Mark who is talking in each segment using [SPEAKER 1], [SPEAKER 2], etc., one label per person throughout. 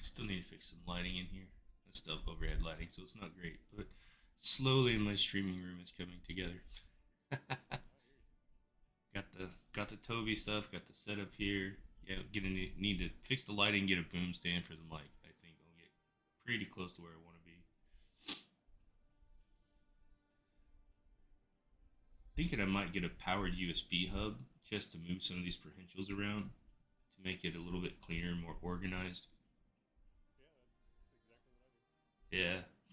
[SPEAKER 1] Still need to fix some lighting in here and stuff, overhead lighting, so it's not great, but slowly my streaming room is coming together. got the Toby stuff, got the setup here. Yeah, gonna need to fix the lighting, get a boom stand for the mic. I think I'll get pretty close to where I want to be. Thinking I might get a powered USB hub just to move some of these potentials around to make it a little bit cleaner, more organized.
[SPEAKER 2] Yeah, that's exactly what I do.
[SPEAKER 1] Yeah.
[SPEAKER 2] I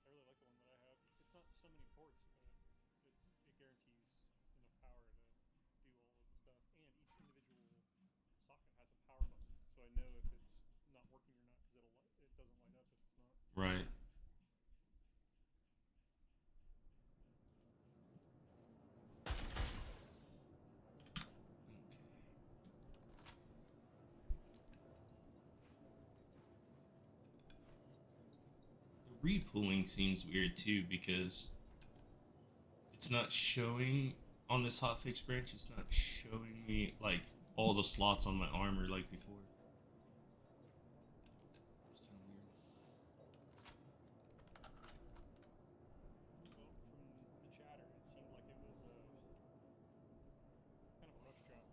[SPEAKER 2] really like the one that I have. It's not so many ports, but it guarantees enough power to do all of the stuff. And each individual socket has a power button, so I know if it's not working or not because it doesn't light up if it's not.
[SPEAKER 1] Right. Okay. The repooling seems weird too because it's not showing on this hotfix branch. It's not showing me like all the slots on my armor like before. It's kind of weird.
[SPEAKER 2] Well, from the chatter, it seemed like it was kind of a rush job.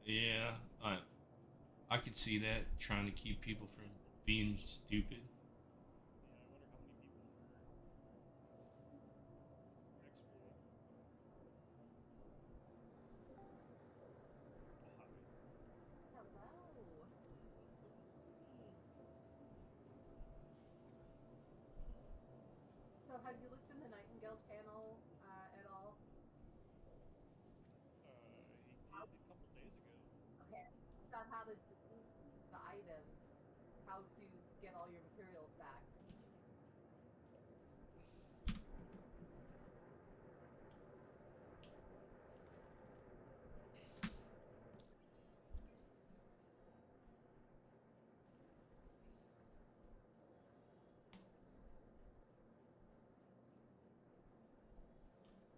[SPEAKER 1] Yeah, I could see that trying to keep people from being stupid.
[SPEAKER 2] Yeah, I wonder how many people were exploiting. Oh, hi.
[SPEAKER 3] Hello.
[SPEAKER 2] What's the pool?
[SPEAKER 3] So, have you looked in the Nightingale channel at all?
[SPEAKER 2] I
[SPEAKER 3] How,
[SPEAKER 2] did a couple days ago.
[SPEAKER 3] okay, it's on how to delete the items, how to get all your materials back.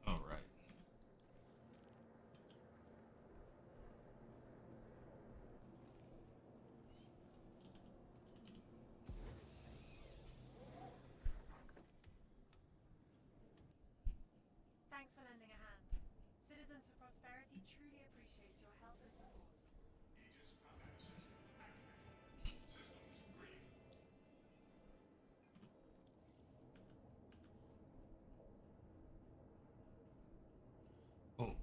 [SPEAKER 1] All right.
[SPEAKER 4] Thanks for lending a hand. Citizens for Prosperity truly appreciates your help and support.
[SPEAKER 5] Aegis combat assist activated. Systems green.
[SPEAKER 1] Oh,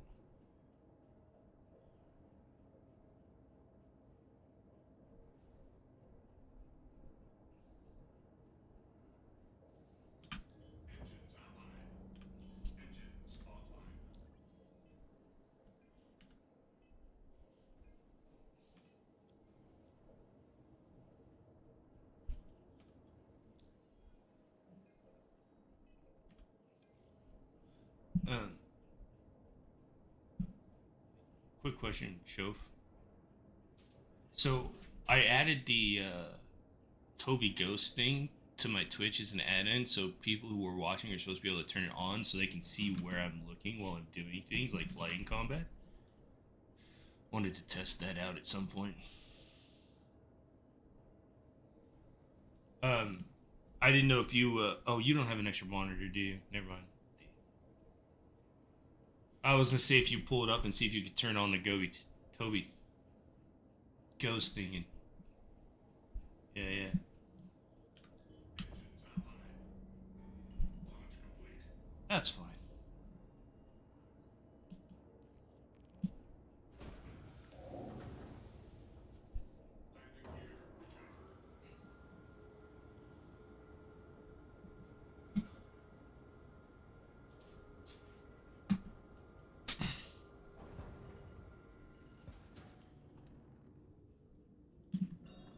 [SPEAKER 5] Engines online. Engines offline.
[SPEAKER 1] um, quick question, Shof. So I added the Toby Ghost thing to my Twitch as an add-in, so people who are watching are supposed to be able to turn it on so they can see where I'm looking while I'm doing things like flying combat. Wanted to test that out at some point. Um, I didn't know if you. Oh, you don't have an extra monitor, do you? Never mind. I was gonna say if you pull it up and see if you could turn on the Toby Ghost thing. And yeah, yeah.
[SPEAKER 5] Engines online. Launch complete.
[SPEAKER 1] That's fine.
[SPEAKER 5] Landing gear ejected.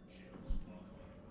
[SPEAKER 5] Shields offline.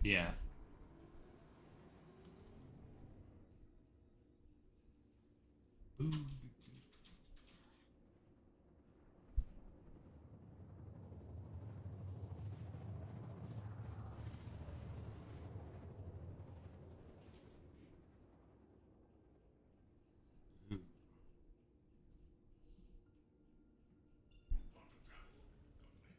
[SPEAKER 1] Yeah. Ooh. Ooh.
[SPEAKER 5] Quantum travel complete.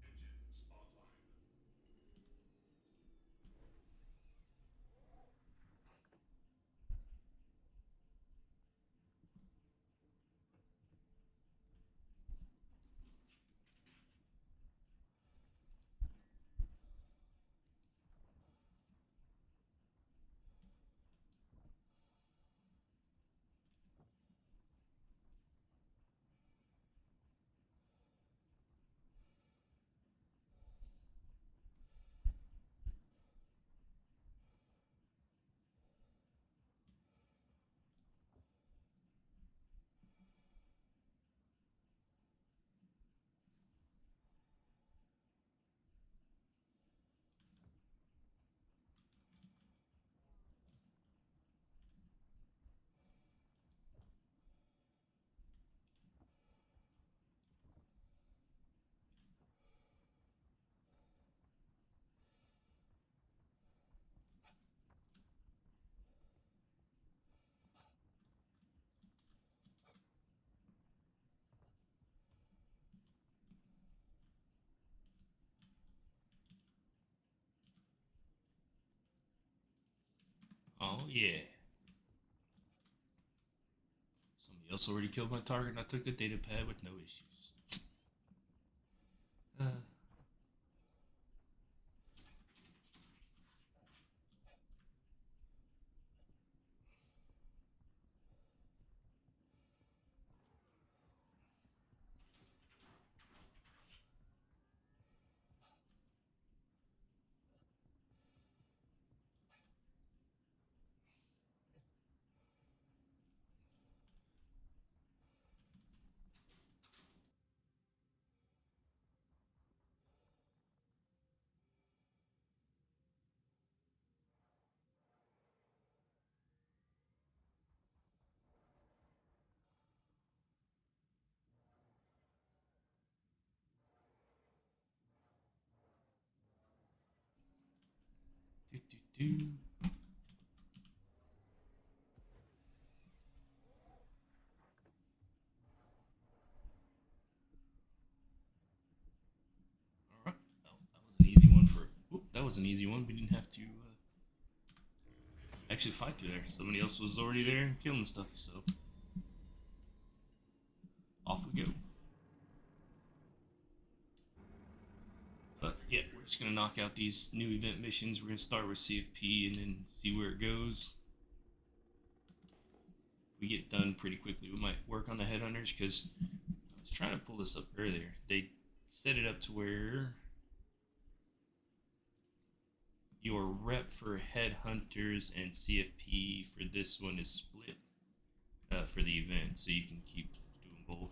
[SPEAKER 5] Engines offline.
[SPEAKER 1] Oh yeah. Somebody else already killed my target and I took the data pad with no issues. Do, do, do. All right. Oh, that was an easy one for. Oop, that was an easy one. We didn't have to actually fight through there. Somebody else was already there and killing stuff. So off we go. But yeah, we're just gonna knock out these new event missions. We're gonna start with CFP and then see where it goes. If we get done pretty quickly, we might work on the headhunters because I was trying to pull this up earlier. They set it up to where your rep for headhunters and CFP for this one is split for the event, so you can keep doing both.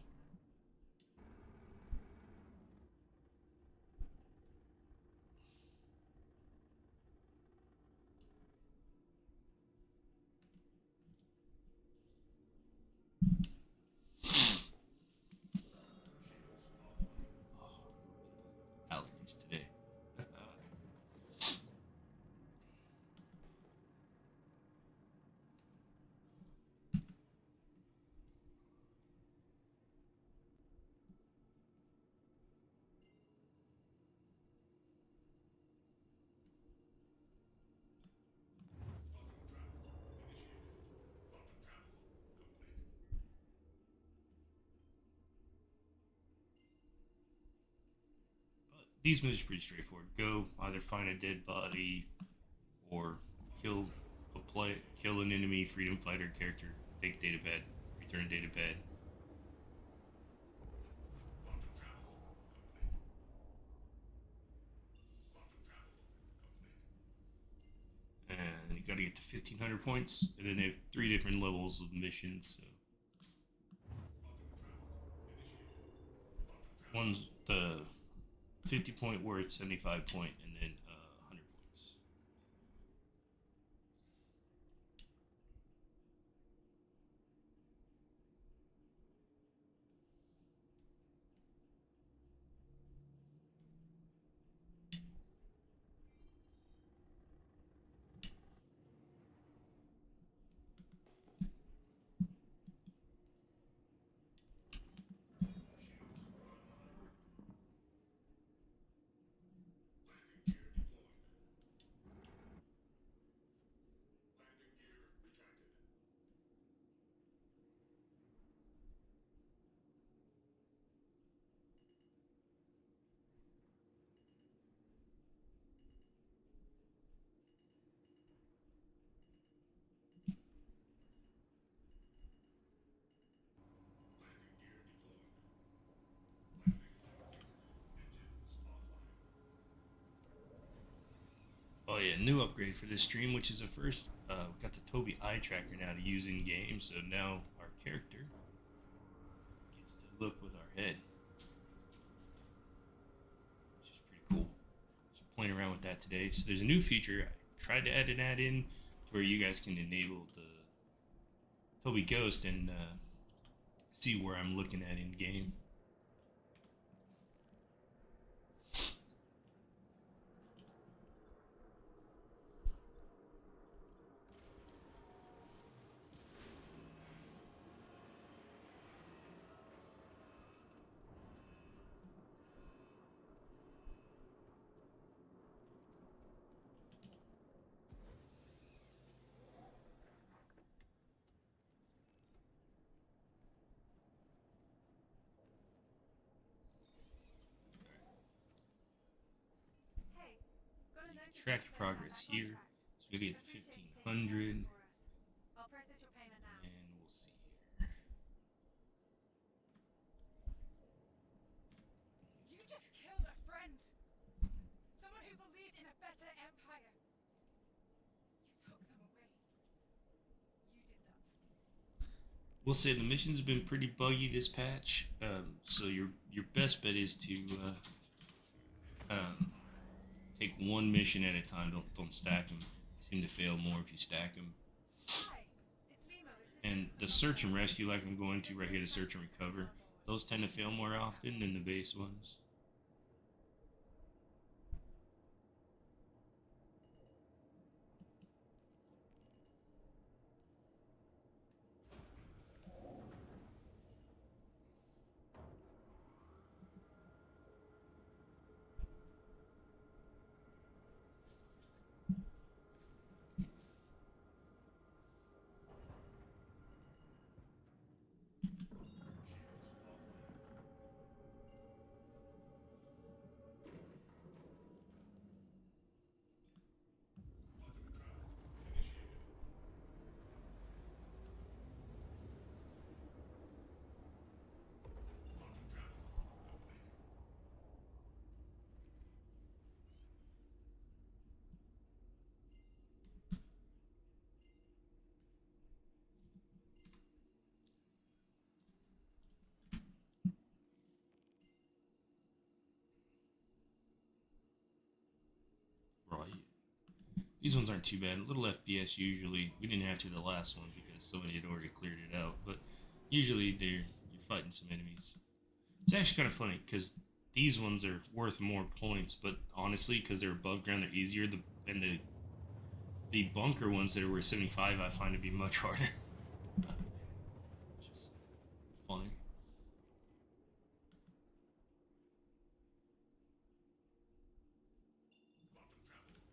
[SPEAKER 1] these missions are pretty straightforward. Go either find a dead body or kill kill an enemy freedom fighter character, take data pad, return data pad.
[SPEAKER 5] Quantum travel complete. Quantum travel complete.
[SPEAKER 1] And you gotta get to 1500 points, and then they have 3 different levels of missions. So
[SPEAKER 5] Quantum travel initiated. Quantum travel.
[SPEAKER 1] one's the 50 point where it's 75 point, and then 100 points.
[SPEAKER 5] Landing gear deployed. Landing gear retracted. Landing gear deployed. Landing target. Engines offline.
[SPEAKER 1] Oh yeah, new upgrade for this stream, which is a first. We got the Tobii eye tracker now to use in game, so now our character gets to look with our head, which is pretty cool. So playing around with that today. So there's a new feature. I tried to add an add in to where you guys can enable the Tobii Ghost and see where I'm looking at in game.
[SPEAKER 4] Hey, got a notice
[SPEAKER 1] Track
[SPEAKER 4] that
[SPEAKER 1] your
[SPEAKER 4] you
[SPEAKER 1] progress
[SPEAKER 4] cleared
[SPEAKER 1] here.
[SPEAKER 4] out that
[SPEAKER 1] So we get to
[SPEAKER 4] contract. Appreciate you taking care of
[SPEAKER 1] 1500,
[SPEAKER 4] it for us. I'll process your payment now.
[SPEAKER 1] and we'll see here.
[SPEAKER 4] You just killed a friend! Someone who believed in a better empire! You took them away. You did that.
[SPEAKER 1] We'll say the missions have been pretty buggy this patch, so your best bet is to take one mission at a time. Don't stack them. They seem to fail more if you stack them.
[SPEAKER 4] Hi, it's Limo.
[SPEAKER 1] And the search and rescue, like I'm going to right here, the search and recover, those tend to fail more often than the base ones.
[SPEAKER 5] Quantum travel initiated. Quantum travel complete.
[SPEAKER 1] Right. These ones aren't too bad. A little FPS usually. We didn't have to the last one because somebody had already cleared it out. But usually you're fighting some enemies. It's actually kind of funny because these ones are worth more points, but honestly, because they're above ground, they're easier. The bunker ones that are worth 75, I find to be much harder. It's just funny.
[SPEAKER 5] Quantum travel complete.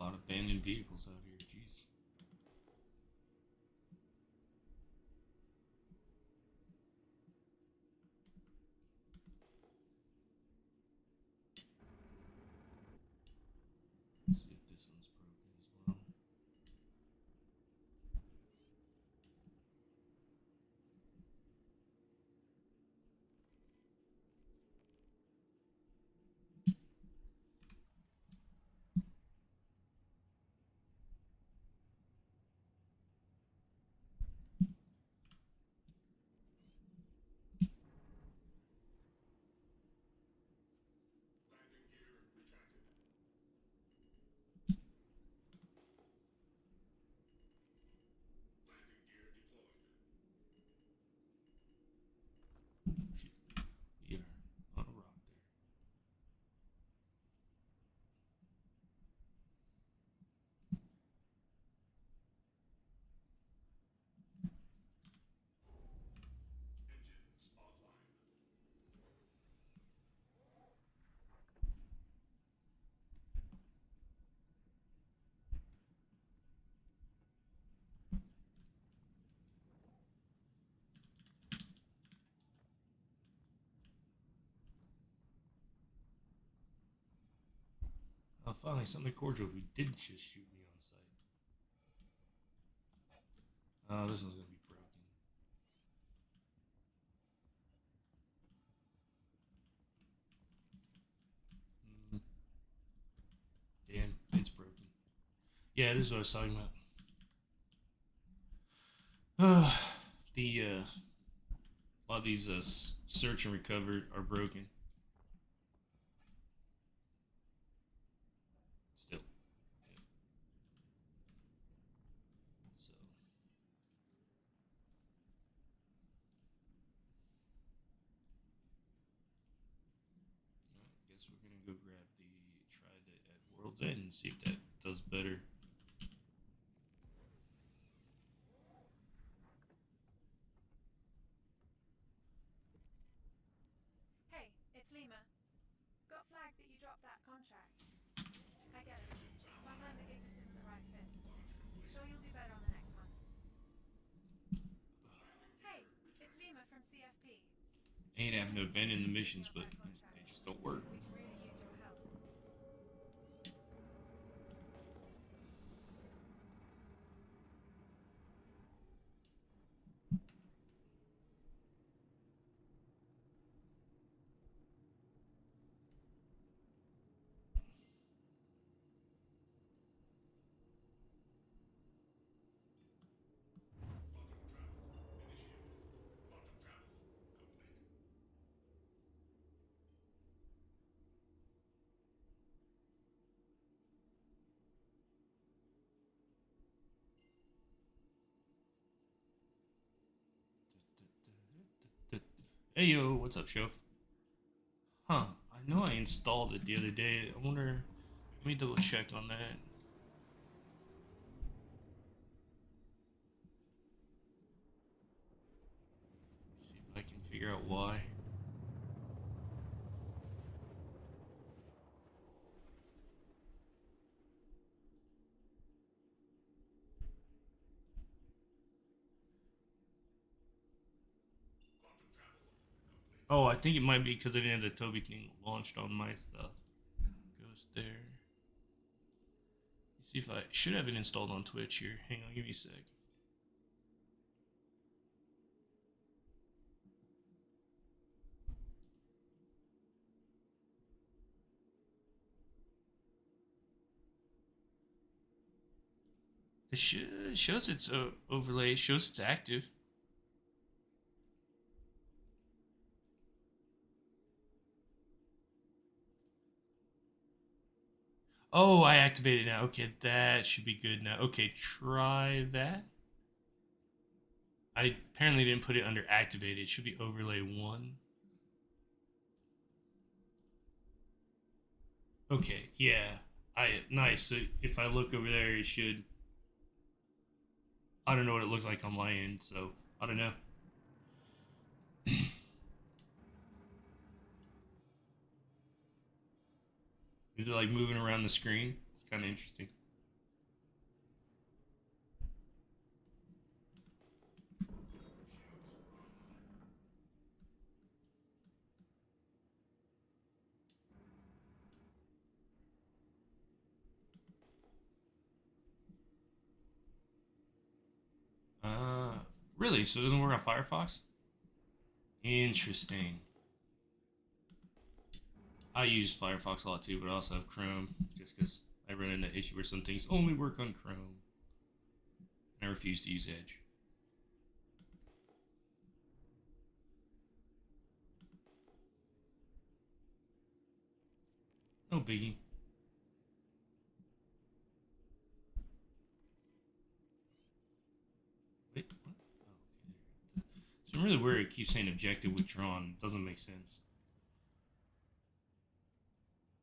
[SPEAKER 1] A lot of abandoned vehicles out here, jeez. See if this one's broken as well.
[SPEAKER 5] Landing gear retracted. Landing gear deployed.
[SPEAKER 1] Shit. We are on a rock there.
[SPEAKER 5] Engines offline.
[SPEAKER 1] Oh, finally, something cordial who didn't just shoot me on sight. Oh, this one's gonna be broken. Mm. Damn, it's broken. Yeah, this is what I was talking about. A lot of these search and recover are broken. Still. Yeah. So. I guess we're gonna go grab try the at World's End and see if that does better.
[SPEAKER 4] Hey, it's Lima. Got flagged that you dropped that contract. I get it. Sometimes the gig just isn't the right fit. Sure you'll do better on the next one. Hey, it's Lima from CFP.
[SPEAKER 1] Ain't having no event in the missions, but they just don't work.
[SPEAKER 4] We could really use your help.
[SPEAKER 5] Quantum travel initiated. Quantum travel complete.
[SPEAKER 1] Hey yo, what's up, Shof? Huh, I know I installed it the other day. I wonder, let me double check on that. See if I can figure out why.
[SPEAKER 5] Quantum travel complete.
[SPEAKER 1] Oh, I think it might be because I didn't have the Toby thing launched on my stuff. Goes there. Let's see if I should have it installed on Twitch here. Hang on, give me a sec. It shows it's overlay. It shows it's active. Oh, I activated it now. Okay, that should be good now. Okay, try that. I apparently didn't put it under activated. It should be overlay 1. Okay, yeah. Nice. So if I look over there, it should. I don't know what it looks like on my end, so I don't know. Is it like moving around the screen? It's kind of interesting. Really? So it doesn't work on Firefox? Interesting. I use Firefox a lot too, but I also have Chrome just because I run into issue where some things only work on Chrome. And I refuse to use Edge. No biggie. Wait, what? Oh, okay. So I'm really worried it keeps saying objective withdrawn. It doesn't make sense.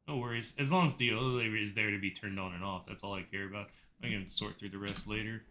[SPEAKER 1] No worries. As long as the overlay is there to be turned on and off, that's all I care about. I can sort through the rest later.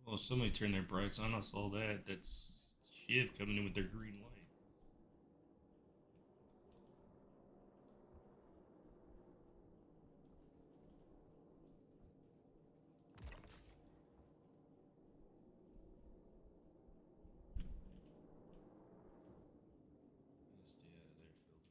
[SPEAKER 1] Well, somebody turned their brights on. I saw that. That's Shiv coming in with their green light. Stay out of there, Phil.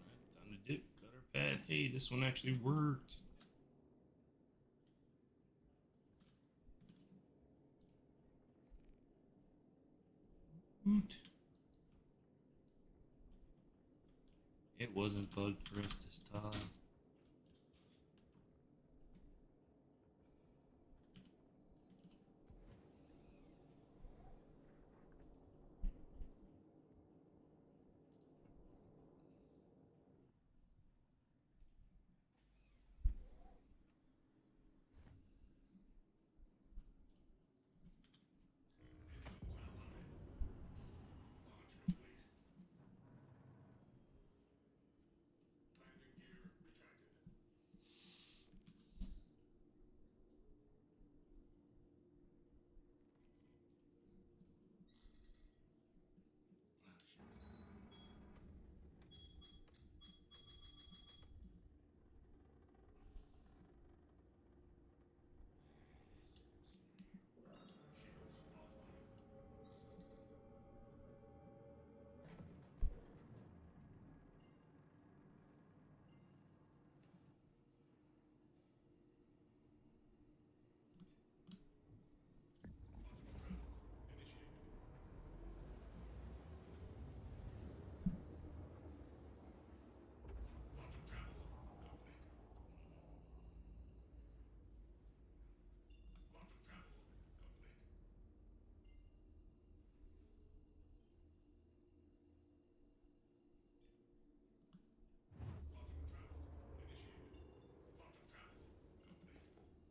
[SPEAKER 1] Alright, time to dip. Got our pad. Hey, this one actually worked. Hoot. It wasn't bugged for us this time.
[SPEAKER 5] Engine well alive. Dodge complete. Landing gear retracted. Shields offline. Quantum travel initiated. Quantum travel complete. Quantum travel complete. Quantum travel initiated. Quantum travel complete. Shields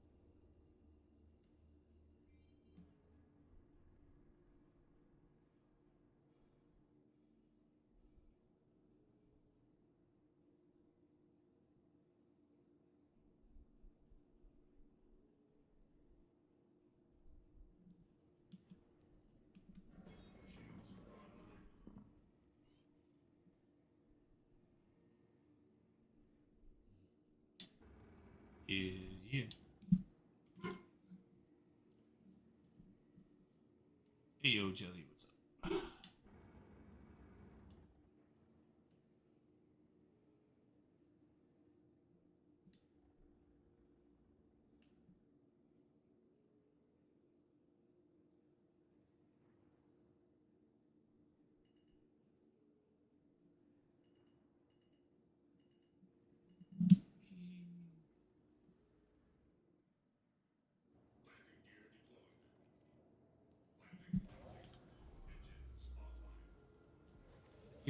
[SPEAKER 5] are online.
[SPEAKER 1] Yeah. Hey, yo, Jelly, what's up?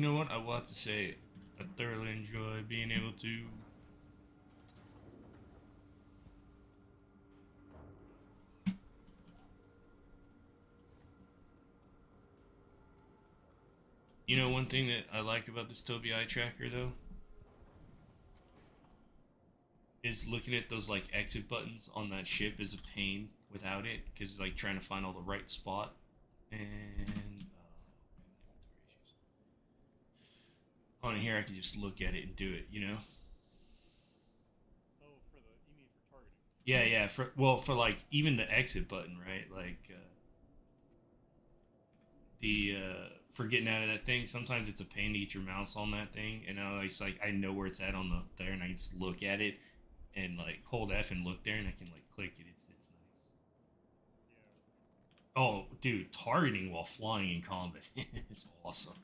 [SPEAKER 1] You know what? I will have to say, I thoroughly enjoy being able to. You know, one thing that I like about this Tobii Eye Tracker, though, is looking at those like exit buttons on that ship is a pain without it, because like trying to find all the right spot and on here I can just look at it and do it, you know.
[SPEAKER 2] Oh, for the you mean for targeting?
[SPEAKER 1] Yeah, yeah. For like even the exit button, right? Like the for getting out of that thing. Sometimes it's a pain to get your mouse on that thing, and it's like I know where it's at on the there, and I can just look at it and like hold F and look there, and I can like click it. It's nice.
[SPEAKER 2] Yeah.
[SPEAKER 1] Oh, dude, targeting while flying in combat is awesome.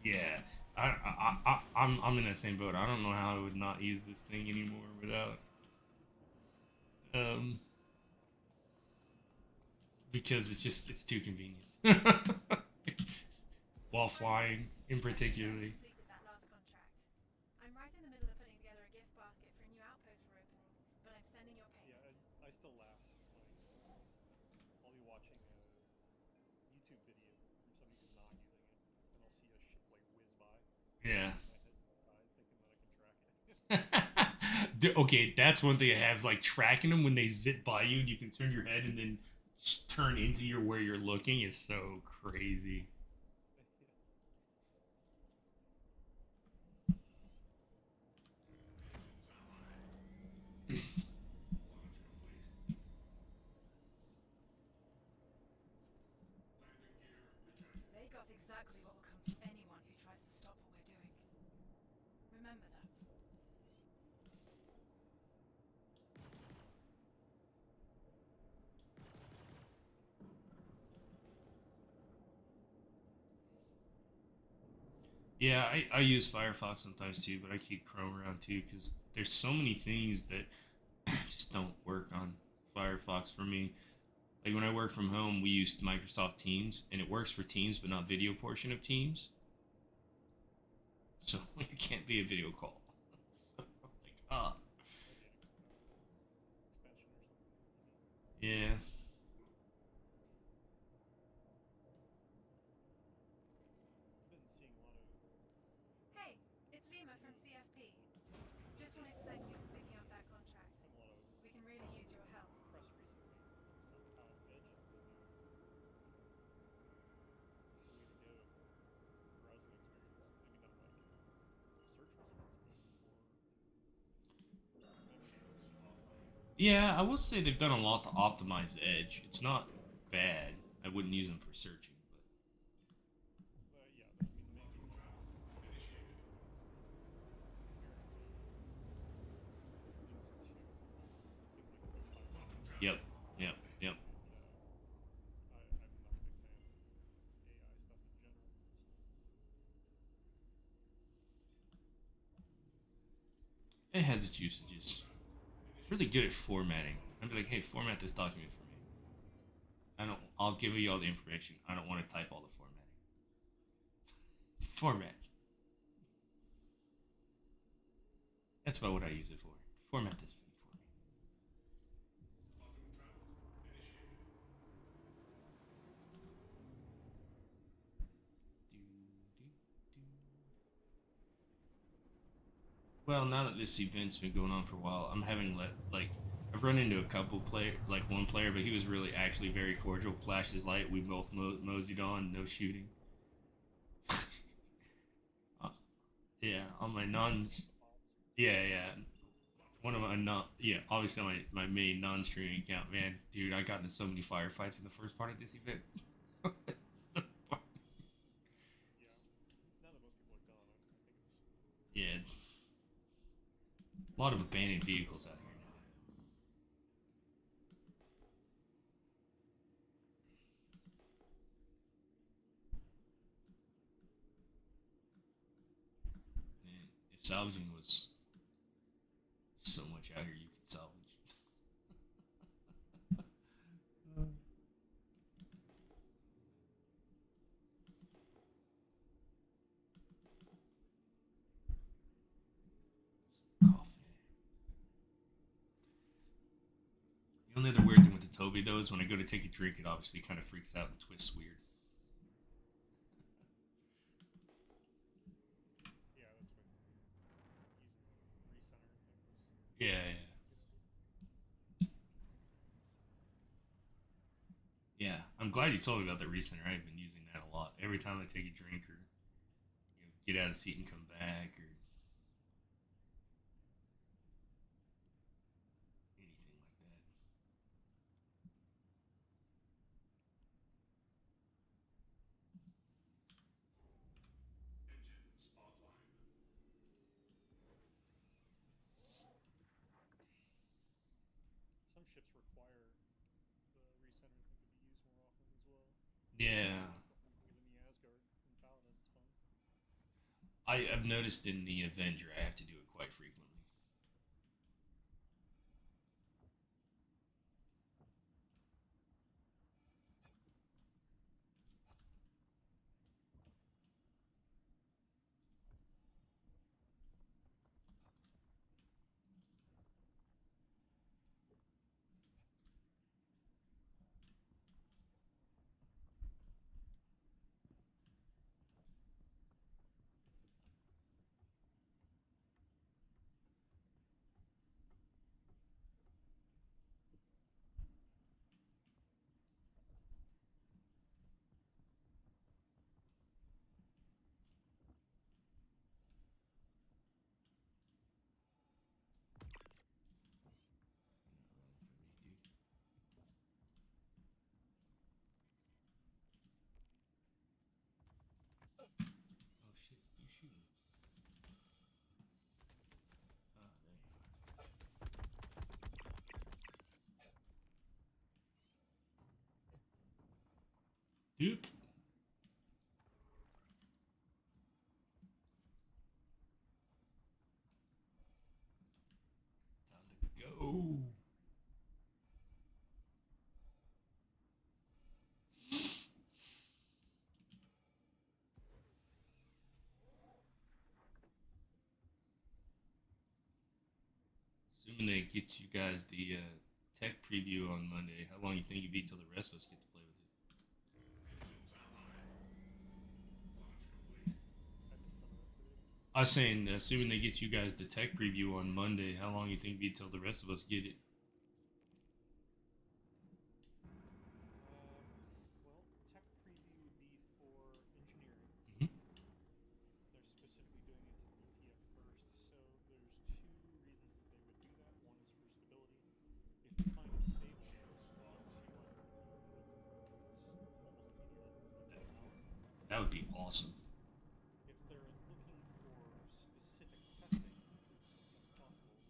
[SPEAKER 2] Yeah.
[SPEAKER 1] Yeah, I'm in that same boat. I don't know how I would not use this thing anymore without um because it's too convenient. While flying, in particularly.
[SPEAKER 4] Completed that last contract. I'm right in the middle of putting together a gift basket for a new outpost we're opening, but I'm sending your
[SPEAKER 2] Yeah,
[SPEAKER 4] payment.
[SPEAKER 2] and I still laugh. Like, I'll be watching a YouTube video from somebody who's not using it, and I'll see a ship like whiz by,
[SPEAKER 1] Yeah.
[SPEAKER 2] and my head inside thinking that I can track it.
[SPEAKER 1] Okay, that's one thing I have. Like tracking them when they zip by you, and you can turn your head and then turn into your where you're looking is so crazy.
[SPEAKER 4] They got exactly what will come to anyone who tries to stop what we're doing. Remember that.
[SPEAKER 1] Yeah, I use Firefox sometimes too, but I keep Chrome around too because there's so many things that just don't work on Firefox for me. Like when I work from home, we use Microsoft Teams, and it works for Teams, but not video portion of Teams. So it can't be a video call. So, like,
[SPEAKER 2] I get it. Extension or something.
[SPEAKER 1] yeah.
[SPEAKER 2] I've been seeing a lot of
[SPEAKER 4] Hey, it's Lima from CFP. Just wanted to thank you for picking up that contract.
[SPEAKER 2] a lot of
[SPEAKER 4] We can really use your help.
[SPEAKER 2] press recently about how Edge is the new way to go for browsing experience. Maybe not like search results, but for memories.
[SPEAKER 1] Yeah, I will say they've done a lot to optimize Edge. It's not bad. I wouldn't use them for searching,
[SPEAKER 2] Yeah, I mean the main thing is that it's inherently linked to things like the Copilot.
[SPEAKER 1] but yep, yep, yep.
[SPEAKER 2] And I'm not a big fan of AI stuff in general.
[SPEAKER 1] It has its usages. It's really good at formatting. I'd be like, hey, format this document for me. I'll give you all the information. I don't want to type all the formatting. Format. That's about what I use it for. Format this thing for me. Well, now that this event's been going on for a while, I'm having like I've run into a couple player, like one player, but he was really actually very cordial. Flashed his light. We both moseyed on. No shooting. uh, yeah, on my nuns.
[SPEAKER 2] The bots.
[SPEAKER 1] Yeah, yeah. One of my non. Yeah, obviously on my main non-streaming account. Man, dude, I got into so many firefights in the first part of this event.
[SPEAKER 2] Yeah. Now that most people are gone, I think it's
[SPEAKER 1] Yeah, a lot of abandoned vehicles out here now. Man, if salvaging was so much out here you could salvage. Toby though is when I go to take a drink, it obviously kind of freaks out and twists weird.
[SPEAKER 2] Yeah, that's when using the recenter things.
[SPEAKER 1] Yeah, yeah. Yeah, I'm glad you told me about the recenter. I've been using that a lot. Every time I take a drink or get out of the seat and come back or anything like that.
[SPEAKER 5] Engines offline.
[SPEAKER 2] Some ships require the recenter thing to be used more often as well.
[SPEAKER 1] Yeah,
[SPEAKER 2] Using it in the Asgard and Paladin, it's fun.
[SPEAKER 1] I've noticed in the Avenger I have to do it quite frequently. You're not running from me, dude. Oh shit, you shooting? Ah, there you are. Duke. Time to go. Assuming they get you guys the tech preview on Monday, how long you think it'd be till the rest of us get to play with it?
[SPEAKER 5] Engines online. Launch complete.
[SPEAKER 2] I missed some of that, so
[SPEAKER 1] I was saying, assuming they get you guys the tech preview on Monday, how long you think it'd be till the rest of us get it?
[SPEAKER 2] Well, tech preview would be for engineering.
[SPEAKER 1] Mhm.
[SPEAKER 2] They're specifically doing it to ETF first, so there's two reasons that they would do that. One is for stability. If they find it stable, C1 can be released almost immediately, within an hour.
[SPEAKER 1] That would be awesome.
[SPEAKER 2] If they're looking for specific testing, which is sometimes possible,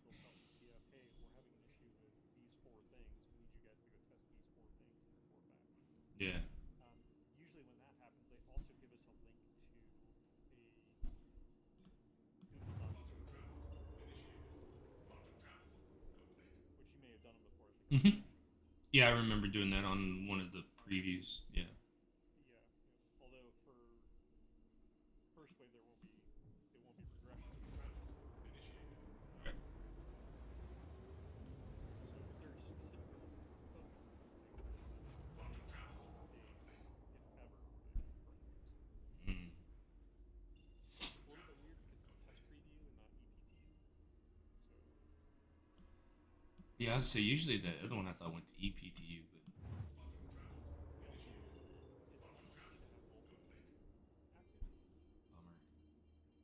[SPEAKER 2] they'll tell ETF, hey, we're having an issue with these four things. We need you guys to go test these four things and report back.
[SPEAKER 1] Yeah.
[SPEAKER 2] Usually, when that happens, they also give us a link to a Google Docs
[SPEAKER 5] Quantum
[SPEAKER 2] server,
[SPEAKER 5] travel initiated. Quantum travel complete.
[SPEAKER 2] which you may have done them before. I think
[SPEAKER 1] Hmm.
[SPEAKER 2] that's an issue.
[SPEAKER 1] Yeah, I remember doing that on one of the previews. Yeah.
[SPEAKER 2] Yeah, yeah. Although for first wave, it won't be regression.
[SPEAKER 5] Travel initiated.
[SPEAKER 1] Right.
[SPEAKER 2] So if they're specifically looking for focus testing, then that
[SPEAKER 5] Quantum
[SPEAKER 2] should
[SPEAKER 5] travel
[SPEAKER 2] take days,
[SPEAKER 5] complete.
[SPEAKER 2] if ever, for them to burn those.
[SPEAKER 1] Mm.
[SPEAKER 2] It's a little bit weird because it's test preview and not EPTU. So
[SPEAKER 1] Yeah, I would say usually the other one I thought went to EPTU, but
[SPEAKER 5] Quantum travel
[SPEAKER 2] we also
[SPEAKER 5] initiated.
[SPEAKER 2] it's
[SPEAKER 5] Quantum
[SPEAKER 2] EPT
[SPEAKER 5] travel
[SPEAKER 2] to have Vulcan
[SPEAKER 5] complete.
[SPEAKER 2] active,
[SPEAKER 1] bummer.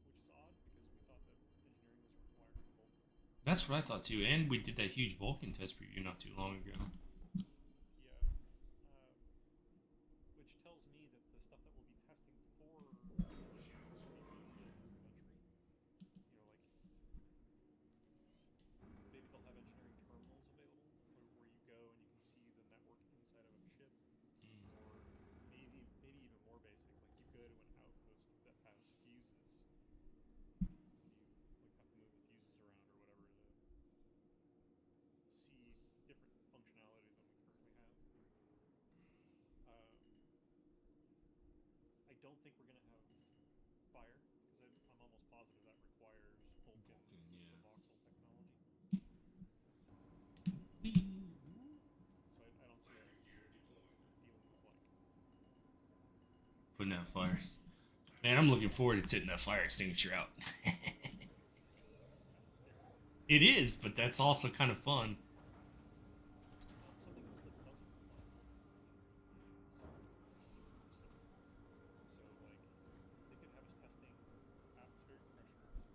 [SPEAKER 2] which is odd because we thought that engineering was requiring Vulcan.
[SPEAKER 1] That's what I thought too. And we did that huge Vulcan test preview not too long ago.
[SPEAKER 2] Yeah, which tells me that the stuff that we'll be testing for engineering will be really rudimentary. Like maybe they'll have engineering terminals available where you go and you can see the network inside of a ship,
[SPEAKER 1] Mm.
[SPEAKER 2] or maybe even more basic, like you go to an outpost that has fuses and you like have to move the fuses around or whatever to see different functionality than we currently have. Um, I don't think we're gonna have fire because I'm almost positive that requires Vulcan
[SPEAKER 1] Vulcan,
[SPEAKER 2] with the
[SPEAKER 1] yeah.
[SPEAKER 2] voxel technology.
[SPEAKER 1] Whee!
[SPEAKER 2] So
[SPEAKER 1] putting out fires. Man, I'm looking forward to setting that fire extinguisher out. It is, but that's also kind of fun.
[SPEAKER 2] Something else that doesn't require is room system. So, like, they could have us testing atmospheric pressure,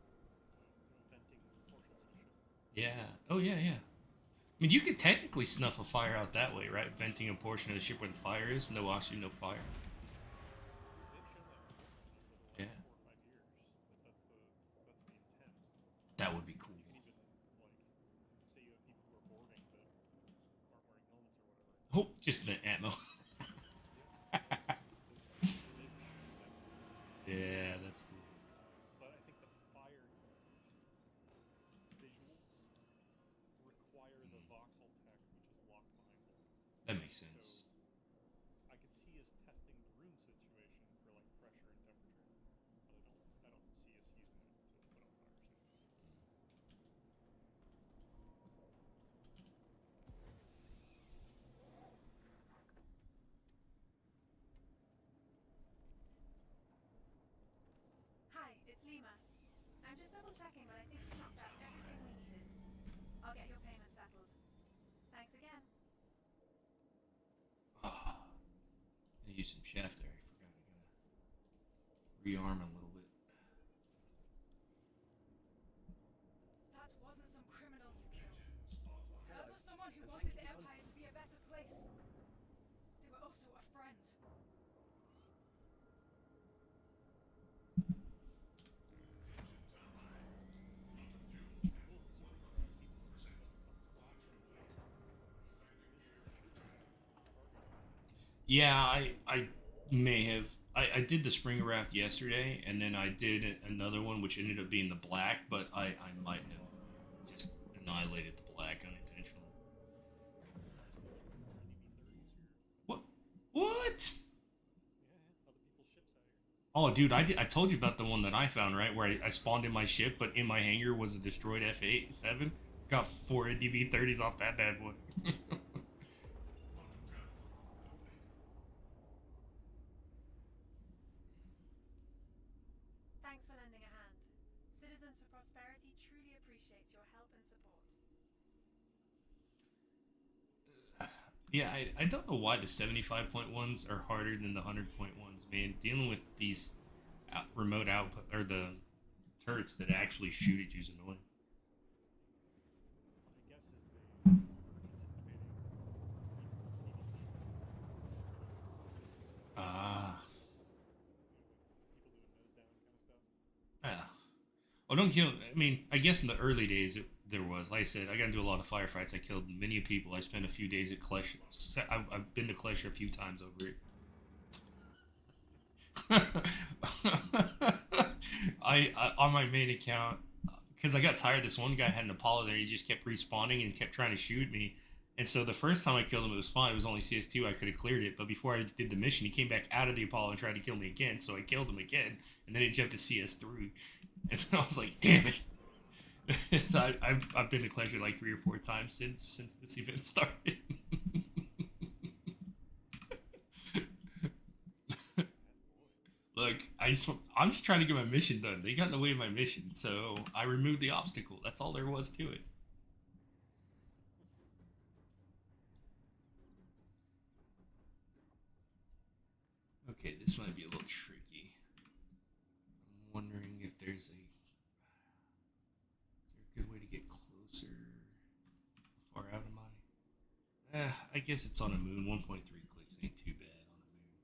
[SPEAKER 2] venting portions of the ship.
[SPEAKER 1] Yeah. Oh, yeah, yeah. I mean, you could technically snuff a fire out that way, right? Venting a portion of the ship where the fire is. No oxygen, no fire.
[SPEAKER 2] They've shown that in experiments over the
[SPEAKER 1] Yeah.
[SPEAKER 2] last 4 or 5 years. That's the intent.
[SPEAKER 1] That would be cool.
[SPEAKER 2] You can even like say you have people who are boarding but aren't wearing helmets or whatever.
[SPEAKER 1] Oh, just vent ammo.
[SPEAKER 2] They've shown that.
[SPEAKER 1] Yeah, that's cool.
[SPEAKER 2] But I think the fire visuals require the voxel tech, which is locked behind them.
[SPEAKER 1] That makes sense.
[SPEAKER 2] So I could see us testing the room situation for like pressure and temperature, but I don't see us using that to put out fires.
[SPEAKER 4] Hi, it's Lima. I'm just double checking, but I think we knocked out everything we needed. I'll get your payment settled. Thanks again.
[SPEAKER 1] Oh, I used some shaft there. I forgot. I gotta rearm a little bit.
[SPEAKER 4] That wasn't some criminal you killed. That was someone who wanted the Empire to be a better place. They were also a friend.
[SPEAKER 1] Yeah, I may have. I did the spring raft yesterday, and then I did another one, which ended up being the black, but I might have just annihilated the black unintentionally. What? What?
[SPEAKER 2] Yeah, other people's ships out here.
[SPEAKER 1] Oh, dude, I told you about the one that I found, right? Where I spawned in my ship, but in my hangar was a destroyed F-7. Got 4 DB-30s off that bad boy.
[SPEAKER 4] Thanks for lending a hand. Citizens for Prosperity truly appreciates your help and support.
[SPEAKER 1] Yeah, I don't know why the 75.1s are harder than the 100.1s, man. Dealing with these remote output, or the turrets that actually shoot at you is annoying.
[SPEAKER 2] My guess is they were anticipating
[SPEAKER 1] Ah,
[SPEAKER 2] people doing nose down kind of stuff.
[SPEAKER 1] yeah. Well, don't kill. I mean, I guess in the early days there was. Like I said, I got into a lot of firefights. I killed many people. I spent a few days at Klesh. I've been to Klesher a few times over it. I on my main account, because I got tired. This one guy had an Apollo there. He just kept respawning and kept trying to shoot me. And so the first time I killed him, it was fine. It was only CS2. I could have cleared it. But before I did the mission, he came back out of the Apollo and tried to kill me again. So I killed him again. And then he jumped to CS3. And I was like, damn it. I've been to Klesher like 3 or 4 times since this event started. Look, I'm just trying to get my mission done. They got in the way of my mission, so I removed the obstacle. That's all there was to it. Okay, this might be a little tricky. I'm wondering if there's a... Is there a good way to get closer? How far out am I? I guess it's on a moon. 1.3 clicks ain't too bad on a moon.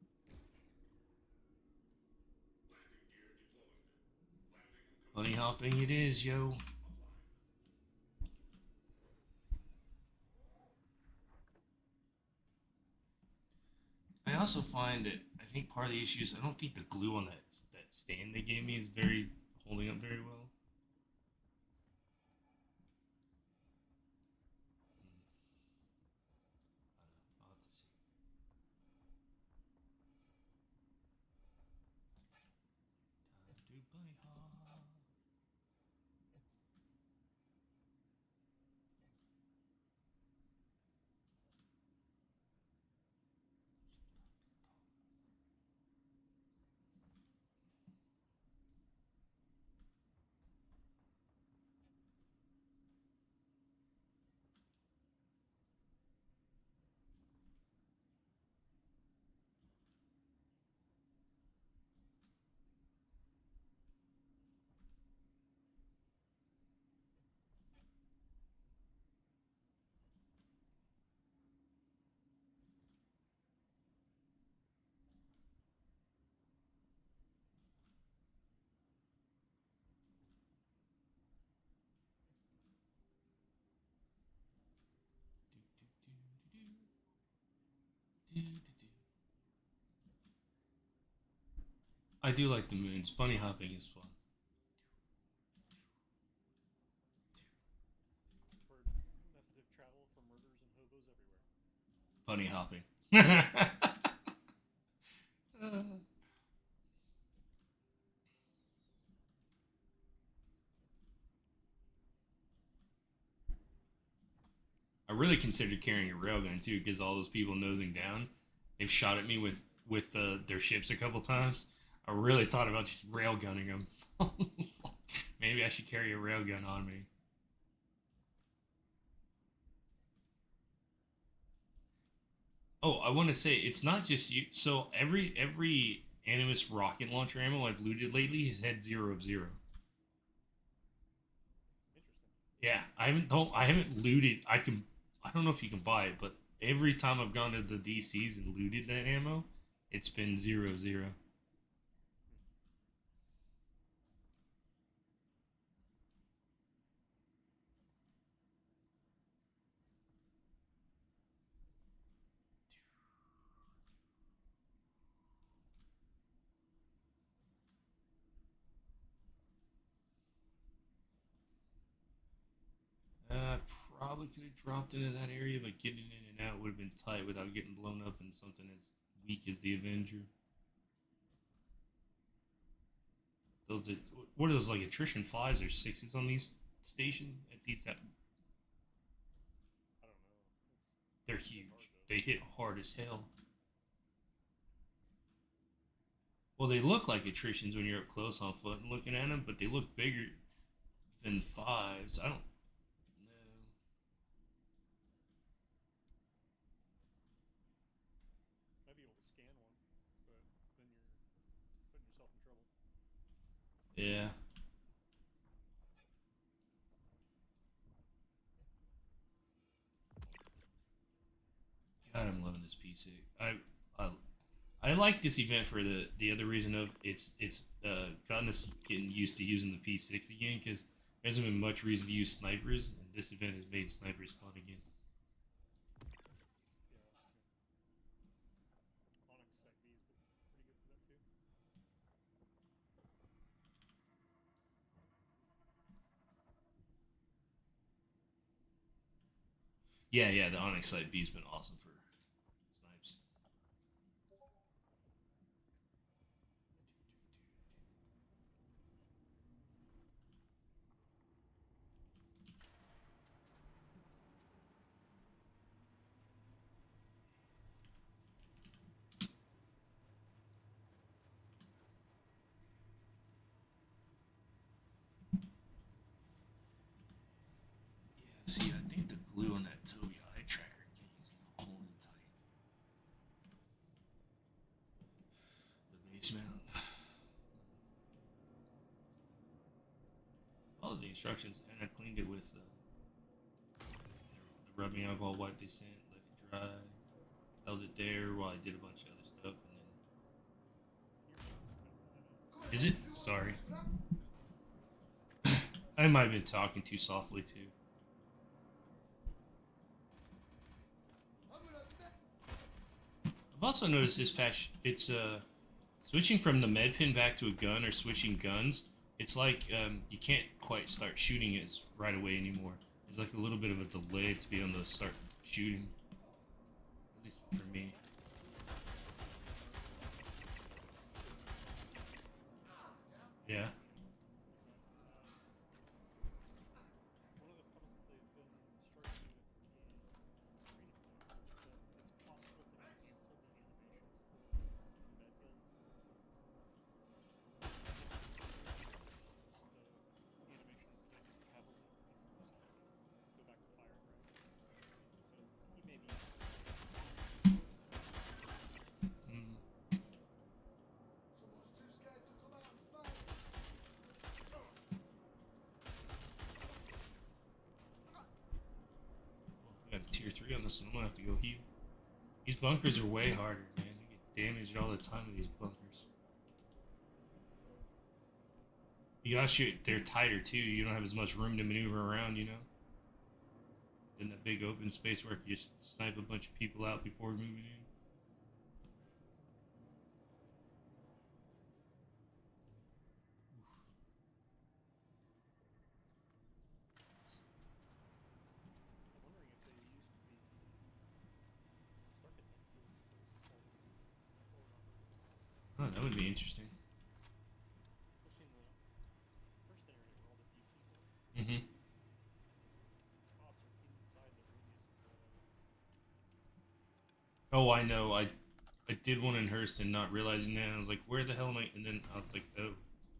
[SPEAKER 5] Landing gear deployed. Landing
[SPEAKER 1] Bunny hopping it is, yo. I also find that I think part of the issue is I don't think the glue on that stand they gave me is very holding up very well. I'll have to see. Time to bunny hop. I do like the moons. Bunny hopping is fun.
[SPEAKER 2] Preferred method of travel for murderers and hobos everywhere.
[SPEAKER 1] Bunny hopping. I really considered carrying a railgun too, because all those people nosing down, they've shot at me with their ships a couple times. I really thought about just railgunning them. Maybe I should carry a railgun on me. Oh, I want to say it's not just you. So every Animus rocket launcher ammo I've looted lately has had 0 of 0.
[SPEAKER 2] Interesting.
[SPEAKER 1] Yeah, I haven't looted. I don't know if you can buy it, but every time I've gone to the DCs and looted that ammo, it's been 0 of 0. Uh, Probably could have dropped into that area, but getting in and out would have been tight without getting blown up in something as weak as the Avenger. Those are, what are those, like attrition 5s or 6s on these stations? At these,
[SPEAKER 2] I don't know.
[SPEAKER 1] they're
[SPEAKER 2] It's
[SPEAKER 1] huge.
[SPEAKER 2] hard though.
[SPEAKER 1] They hit hard as hell. Well, they look like attritions when you're up close on foot and looking at them, but they look bigger than 5s. I don't know.
[SPEAKER 2] Might be able to scan one, but then you're putting yourself in trouble.
[SPEAKER 1] Yeah. God, I'm loving this PC. I I like this event for the other reason of it's gotten us getting used to using the P6 again, because there hasn't been much reason to use snipers, and this event has made snipers fun again.
[SPEAKER 2] Yeah. Onyx Site B is pretty good for that too.
[SPEAKER 1] Yeah, yeah, the Onyx Site B's been awesome for snipes. Yeah, see, I think the glue on that Toby eye tracker thing is not holding tight. The base mount. Followed the instructions, and I cleaned it with the rubbing alcohol wipe they sent, let it dry, held it there while I did a bunch of other stuff, and then. Is it? Sorry. I might have been talking too softly too. I've also noticed this patch, it's switching from the med pin back to a gun or switching guns. It's like you can't quite start shooting it right away anymore. There's like a little bit of a delay to be able to start shooting. At least for me. Yeah.
[SPEAKER 2] One of the problems that they've been struggling with in Freedom Fighter is that it's possible to cancel the animation for the med build. If you hit the animation is canceled heavily, and you just can't go back to firing right away. So he may be.
[SPEAKER 1] Mm. We got a tier 3 on this one. I'm gonna have to go heal. These bunkers are way harder, man. You get damaged all the time in these bunkers. You gotta shoot. They're tighter too. You don't have as much room to maneuver around, you know. In that big open space where you just snipe a bunch of people out before moving in. that would be interesting.
[SPEAKER 2] Especially in the first area where all the DCs are.
[SPEAKER 1] Mm-hmm.
[SPEAKER 2] Ops are inside the radius of the.
[SPEAKER 1] Oh, I know. I did one in Hurston, not realizing that. I was like, where the hell am I? And then I was like, oh.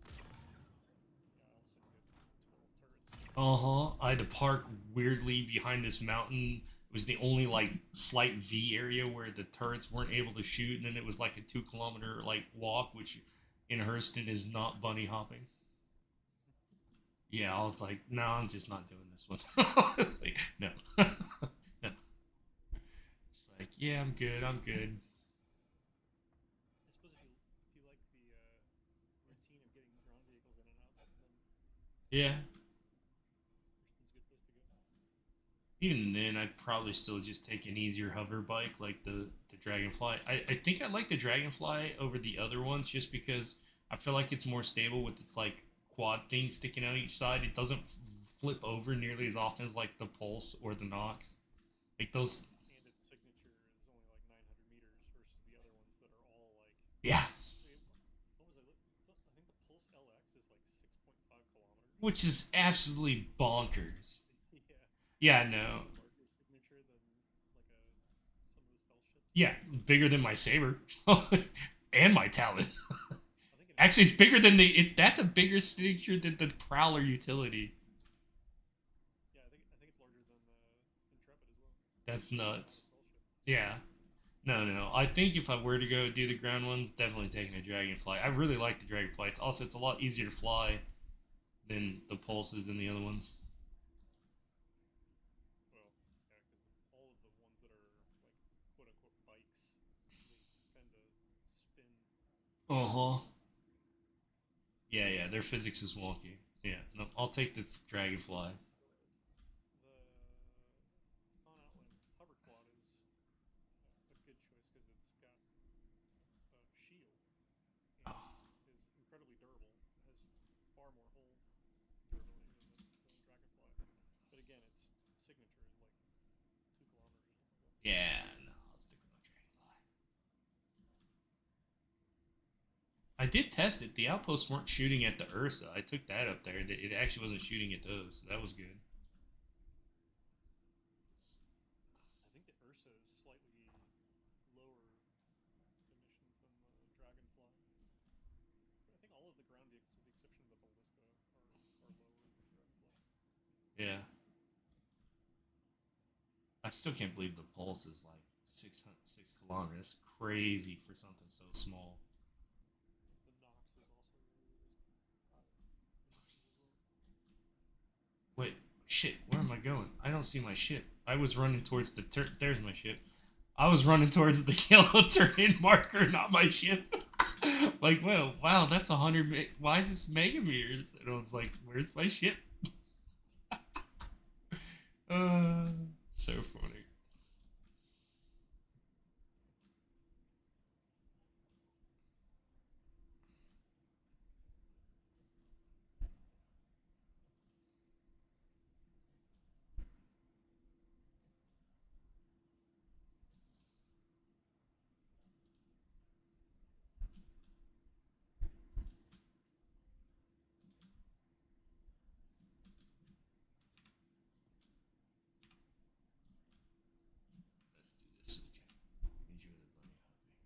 [SPEAKER 2] Yeah, all of a sudden you get 12 turrets.
[SPEAKER 1] Uh-huh. I had to park weirdly behind this mountain. It was the only like slight V area where the turrets weren't able to shoot, and then it was like a 2 kilometer like walk, which in Hurston is not bunny hopping. Yeah, I was like, no, I'm just not doing this one. Like, no. No. It's like, yeah, I'm good, I'm good.
[SPEAKER 2] I suppose if you like the routine of getting ground vehicles in and out, then
[SPEAKER 1] Yeah.
[SPEAKER 2] Hurston's a good place to go.
[SPEAKER 1] Even then, I'd probably still just take an easier hover bike like the Dragonfly. I think I like the Dragonfly over the other ones just because I feel like it's more stable with its like quad thing sticking out each side. It doesn't flip over nearly as often as like the Pulse or the Nox. Like those,
[SPEAKER 2] And its signature is only like 900 meters versus the other ones that are all like.
[SPEAKER 1] yeah,
[SPEAKER 2] What was I? I think the Pulse LX is like 6.5 kilometers.
[SPEAKER 1] which is absolutely bonkers.
[SPEAKER 2] Yeah.
[SPEAKER 1] Yeah, no.
[SPEAKER 2] Larger signature than like some of the stealth ships.
[SPEAKER 1] Yeah, bigger than my Saber and my Talon.
[SPEAKER 2] I think it
[SPEAKER 1] Actually, it's bigger than the. It's that's a bigger signature than the Prowler utility.
[SPEAKER 2] Yeah, I think it's larger than Intrepid as well.
[SPEAKER 1] That's nuts.
[SPEAKER 2] Stealth ship.
[SPEAKER 1] Yeah. No. I think if I were to go do the ground ones, definitely taking a Dragonfly. I really like the Dragonfly. It's a lot easier to fly than the Pulses and the other ones.
[SPEAKER 2] Well, yeah, because all of the ones that are like quote unquote bikes, they tend to spin.
[SPEAKER 1] Uh huh. Yeah. Their physics is wonky. Yeah. No, I'll take the Dragonfly.
[SPEAKER 2] The Thon Outland Hoverquad is a good choice because it's got shield and is incredibly durable. It has far more hull durability than the Dragonfly. But again, its signature is like 2 kilometers or something like that.
[SPEAKER 1] Yeah. No, I'll stick with my Dragonfly. I did test it. The outposts weren't shooting at the Ursa. I took that up there. It actually wasn't shooting at those. So that was good.
[SPEAKER 2] I think the Ursa is slightly lower emissions than the Dragonfly. I think all of the ground vehicles, with the exception of the Ballista, are lower than the Dragonfly.
[SPEAKER 1] Yeah. I still can't believe the Pulse is like 6 kilometers. That's crazy for something so small.
[SPEAKER 2] The Nox is also really high emissions as well.
[SPEAKER 1] Wait, shit, where am I going? I don't see my ship. I was running towards the there's my ship. I was running towards the yellow terrain marker, not my ship. Like, well, wow, that's 100. Why is this megameters? And I was like, where's my ship? So funny. Let's do this so we can enjoy the bunny hopping.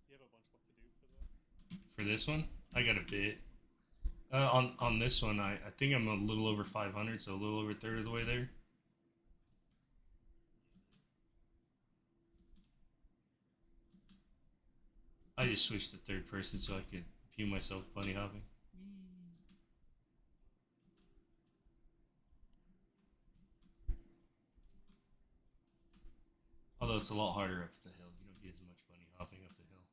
[SPEAKER 2] You have a bunch left to do for that.
[SPEAKER 1] For this one, I got a bit. On this one, I think I'm a little over 500, so a little over a third of the way there. I just switched to third person so I could view myself bunny hopping. Although it's a lot harder up the hill. You don't get as much bunny hopping up the hill.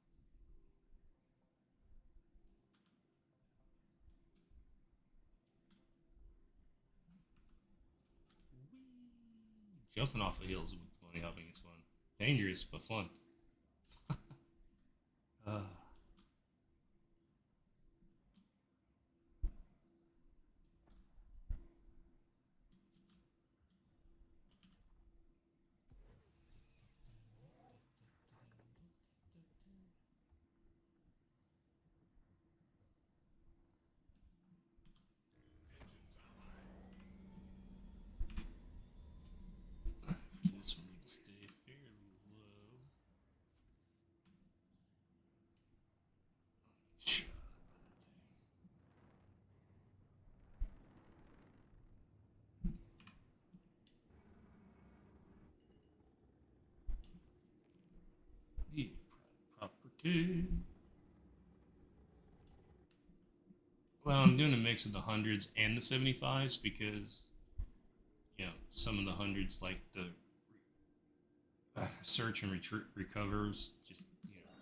[SPEAKER 1] Jumping off of hills with bunny hopping is fun. Dangerous, but fun. uh, Yeah, property. Well, I'm doing a mix of the hundreds and the 75s because, some of the hundreds, like the search and recovers, just,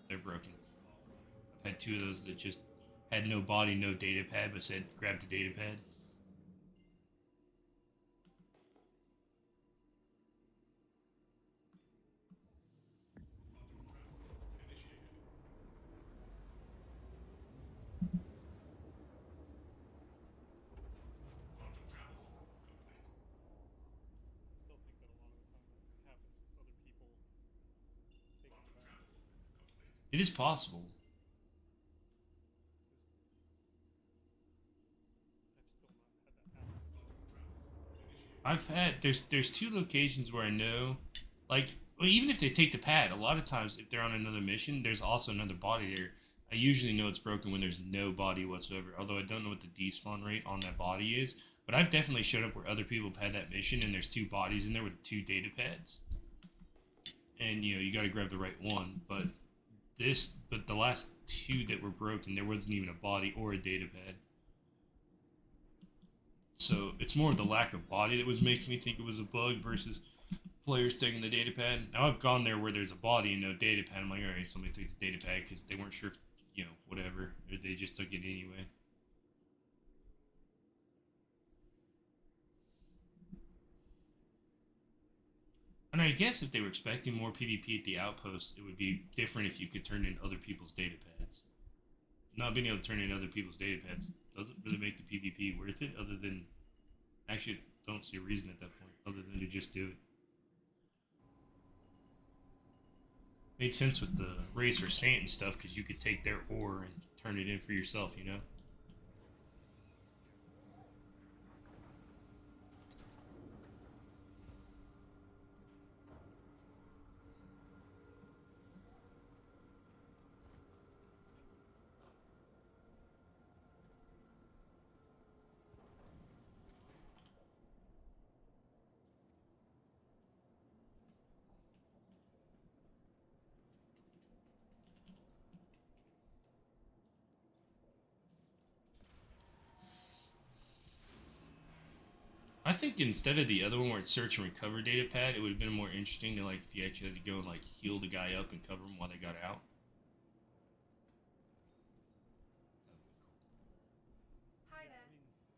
[SPEAKER 1] they're broken. I've had two of those that just had no body, no data pad, but said grab the data pad.
[SPEAKER 5] Quantum travel complete.
[SPEAKER 2] Still think that a lot of the time that happens, it's other people taking
[SPEAKER 5] Quantum
[SPEAKER 2] it back.
[SPEAKER 5] travel complete.
[SPEAKER 1] It is possible.
[SPEAKER 2] I've still not had that happen.
[SPEAKER 5] Quantum travel initiated.
[SPEAKER 1] I've had there's two locations where I know, like, well, even if they take the pad, a lot of times if they're on another mission, there's also another body there. I usually know it's broken when there's no body whatsoever. Although I don't know what the despawn rate on that body is, but I've definitely showed up where other people have had that mission and there's two bodies in there with two data pads, and you got to grab the right one. But the last two that were broken, there wasn't even a body or a data pad. So it's more of the lack of body that was making me think it was a bug versus players taking the data pad. Now I've gone there where there's a body and no data pad. I'm like, all right, somebody took the data pad because they weren't sure if, whatever, or they just took it anyway. And I guess if they were expecting more PvP at the outpost, it would be different if you could turn in other people's data pads. Not being able to turn in other people's data pads doesn't really make the PvP worth it, other than, actually, I don't see a reason at that point, other than to just do it. Made sense with the race for Stanton stuff, because you could take their ore and turn it in for yourself, I think instead of the other one where it's search and recover data pad, it would have been more interesting to, like, if you actually had to go and, like, heal the guy up and cover him while they got out.
[SPEAKER 4] Hi
[SPEAKER 2] Yeah,
[SPEAKER 4] there.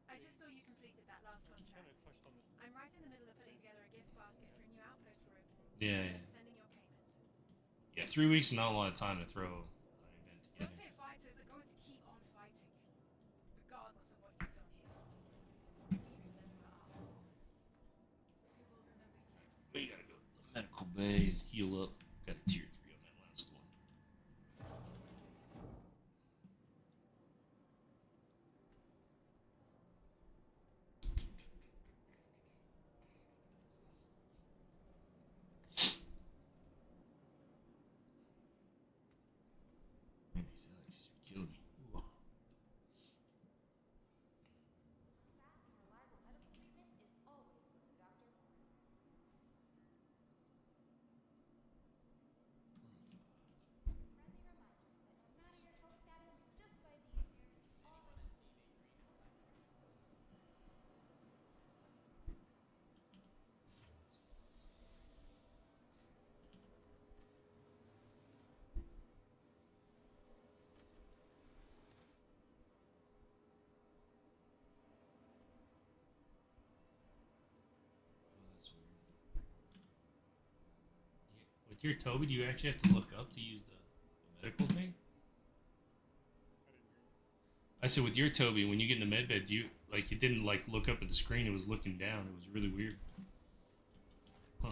[SPEAKER 4] I just saw you completed that last
[SPEAKER 2] kind
[SPEAKER 4] contract.
[SPEAKER 2] of touched on this.
[SPEAKER 4] I'm right in the middle of putting together a gift basket for a new outpost we're opening.
[SPEAKER 1] Yeah,
[SPEAKER 4] I'm sending your payment.
[SPEAKER 1] yeah. 3 weeks is not a lot of time to throw an event together.
[SPEAKER 4] Frontier fighters are going to keep on fighting, regardless of what you've done here. We remember our fallen. We will remember you.
[SPEAKER 1] We gotta go to the medical bay and heal up. Got a tier 3 on that last one. Man, these allergies are killing me. Ooh.
[SPEAKER 6] Fast and reliable medical treatment is always what the doctor ordered. It's a friendly reminder that no matter your health status, just by being here, you already hold a great blessing.
[SPEAKER 1] Oh, that's weird. Yeah. With your Toby, do you actually have to look up to use the medical thing?
[SPEAKER 2] I didn't hear you.
[SPEAKER 1] I said with your Toby, when you get in the med bed, do you, like, it didn't, like, look up at the screen, it was looking down. It was really weird. Huh.
[SPEAKER 2] I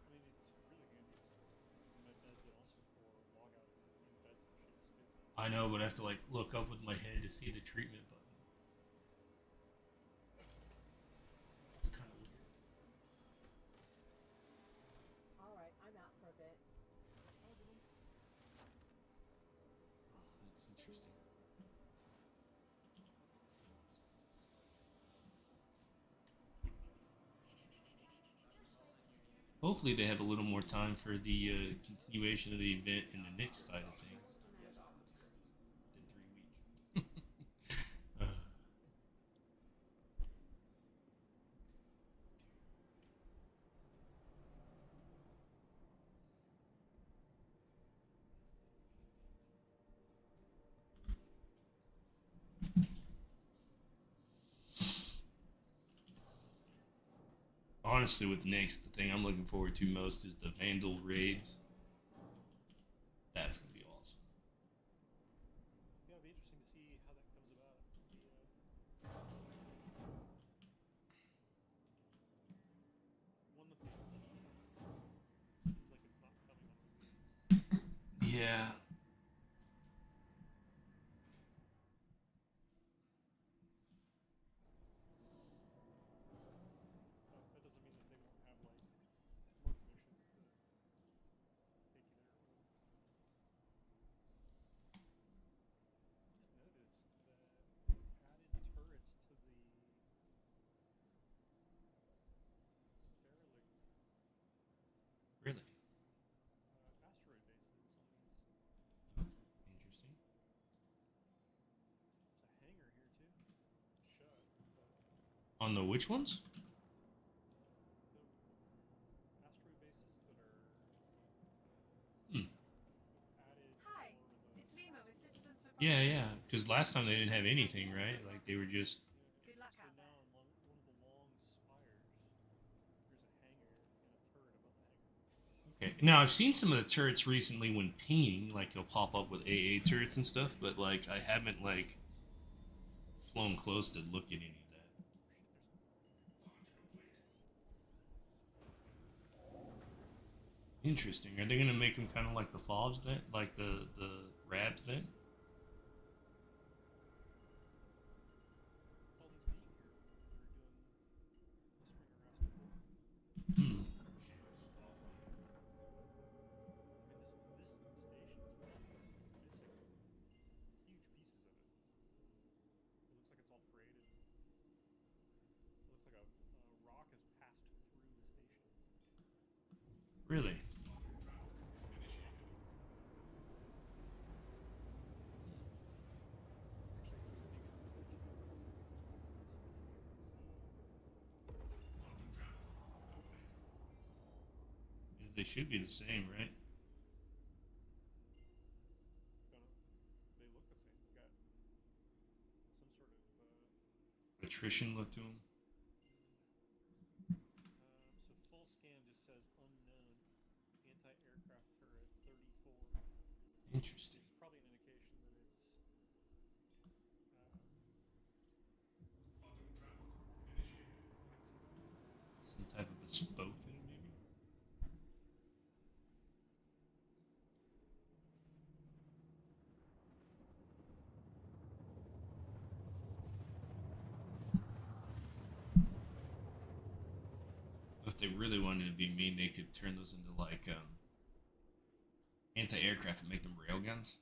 [SPEAKER 2] mean, it's really handy for med beds and also for logout in bed sessions too.
[SPEAKER 1] I know, but I have to, like, look up with my head to see the treatment button. It's kind of weird.
[SPEAKER 3] Alright, I'm out for a bit.
[SPEAKER 2] Oh, good one.
[SPEAKER 1] Oh, that's interesting. Hopefully, they have a little more time for the continuation of the event in the next side of things than 3 weeks. Honestly, with next, the thing I'm looking forward to most is the Vandal raids. That's gonna be awesome.
[SPEAKER 2] Yeah, it'll be interesting to see how that comes about. The one that they teased seems like it's not coming on release.
[SPEAKER 1] Yeah.
[SPEAKER 2] That doesn't mean that they won't have like merc missions that take you there. Just noticed that they added turrets to the derelict
[SPEAKER 1] Really?
[SPEAKER 2] asteroid bases on these.
[SPEAKER 1] Interesting.
[SPEAKER 2] There's a hangar here too, shut, but
[SPEAKER 1] On the which ones?
[SPEAKER 2] the asteroid bases that are
[SPEAKER 1] Hmm.
[SPEAKER 2] added
[SPEAKER 4] Hi,
[SPEAKER 2] for the
[SPEAKER 4] it's Lima with Citizens for
[SPEAKER 1] Yeah,
[SPEAKER 4] Progress.
[SPEAKER 1] yeah. Because last time they didn't have anything, right? Like they were just.
[SPEAKER 2] yeah.
[SPEAKER 4] Good luck
[SPEAKER 2] So
[SPEAKER 4] out
[SPEAKER 2] now
[SPEAKER 4] there.
[SPEAKER 2] on one of the long spires, there's a hangar and a turret above the hangar.
[SPEAKER 1] Okay. Now I've seen some of the turrets recently when pinging, like they'll pop up with AA turrets and stuff, but like I haven't like flown close to look at any of that. Interesting. Are they gonna make them kind of like the fobs then, like the rabs then?
[SPEAKER 2] All these being here, they're doing mustering harassment.
[SPEAKER 1] Hmm.
[SPEAKER 2] I mean, this station as well is missing huge pieces of it. It looks like it's all frayed and it looks like a rock has passed through the station.
[SPEAKER 1] Really?
[SPEAKER 2] Actually, let's dig into the engineering and see if we can
[SPEAKER 1] They should be the same, right?
[SPEAKER 2] don't know. They look the same. They got some sort of
[SPEAKER 1] Attrition look to them.
[SPEAKER 2] so full scan just says unknown anti-aircraft turret 34,
[SPEAKER 1] Interesting.
[SPEAKER 2] which is probably an indication that it's
[SPEAKER 1] Some type of bespoke thing, maybe. If they really wanted to be mean, they could turn those into like anti-aircraft and make them railguns.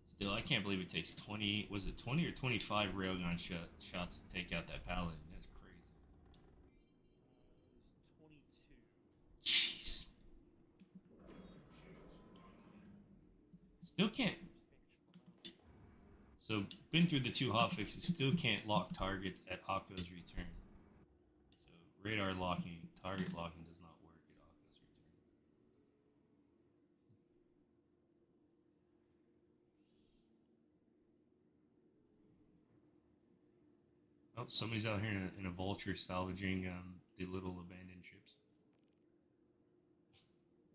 [SPEAKER 1] Still, I can't believe it takes 20. Was it 20 or 25 railgun shots to take out that paladin? That's crazy.
[SPEAKER 2] is 22.
[SPEAKER 1] Jeez. Still can't.
[SPEAKER 2] Substantial amount.
[SPEAKER 1] So, been through the two hotfixes, still can't lock target at Akko's return. So, radar locking, target locking does not work at Akko's return. Oh, somebody's out here in a vulture salvaging the little abandoned ships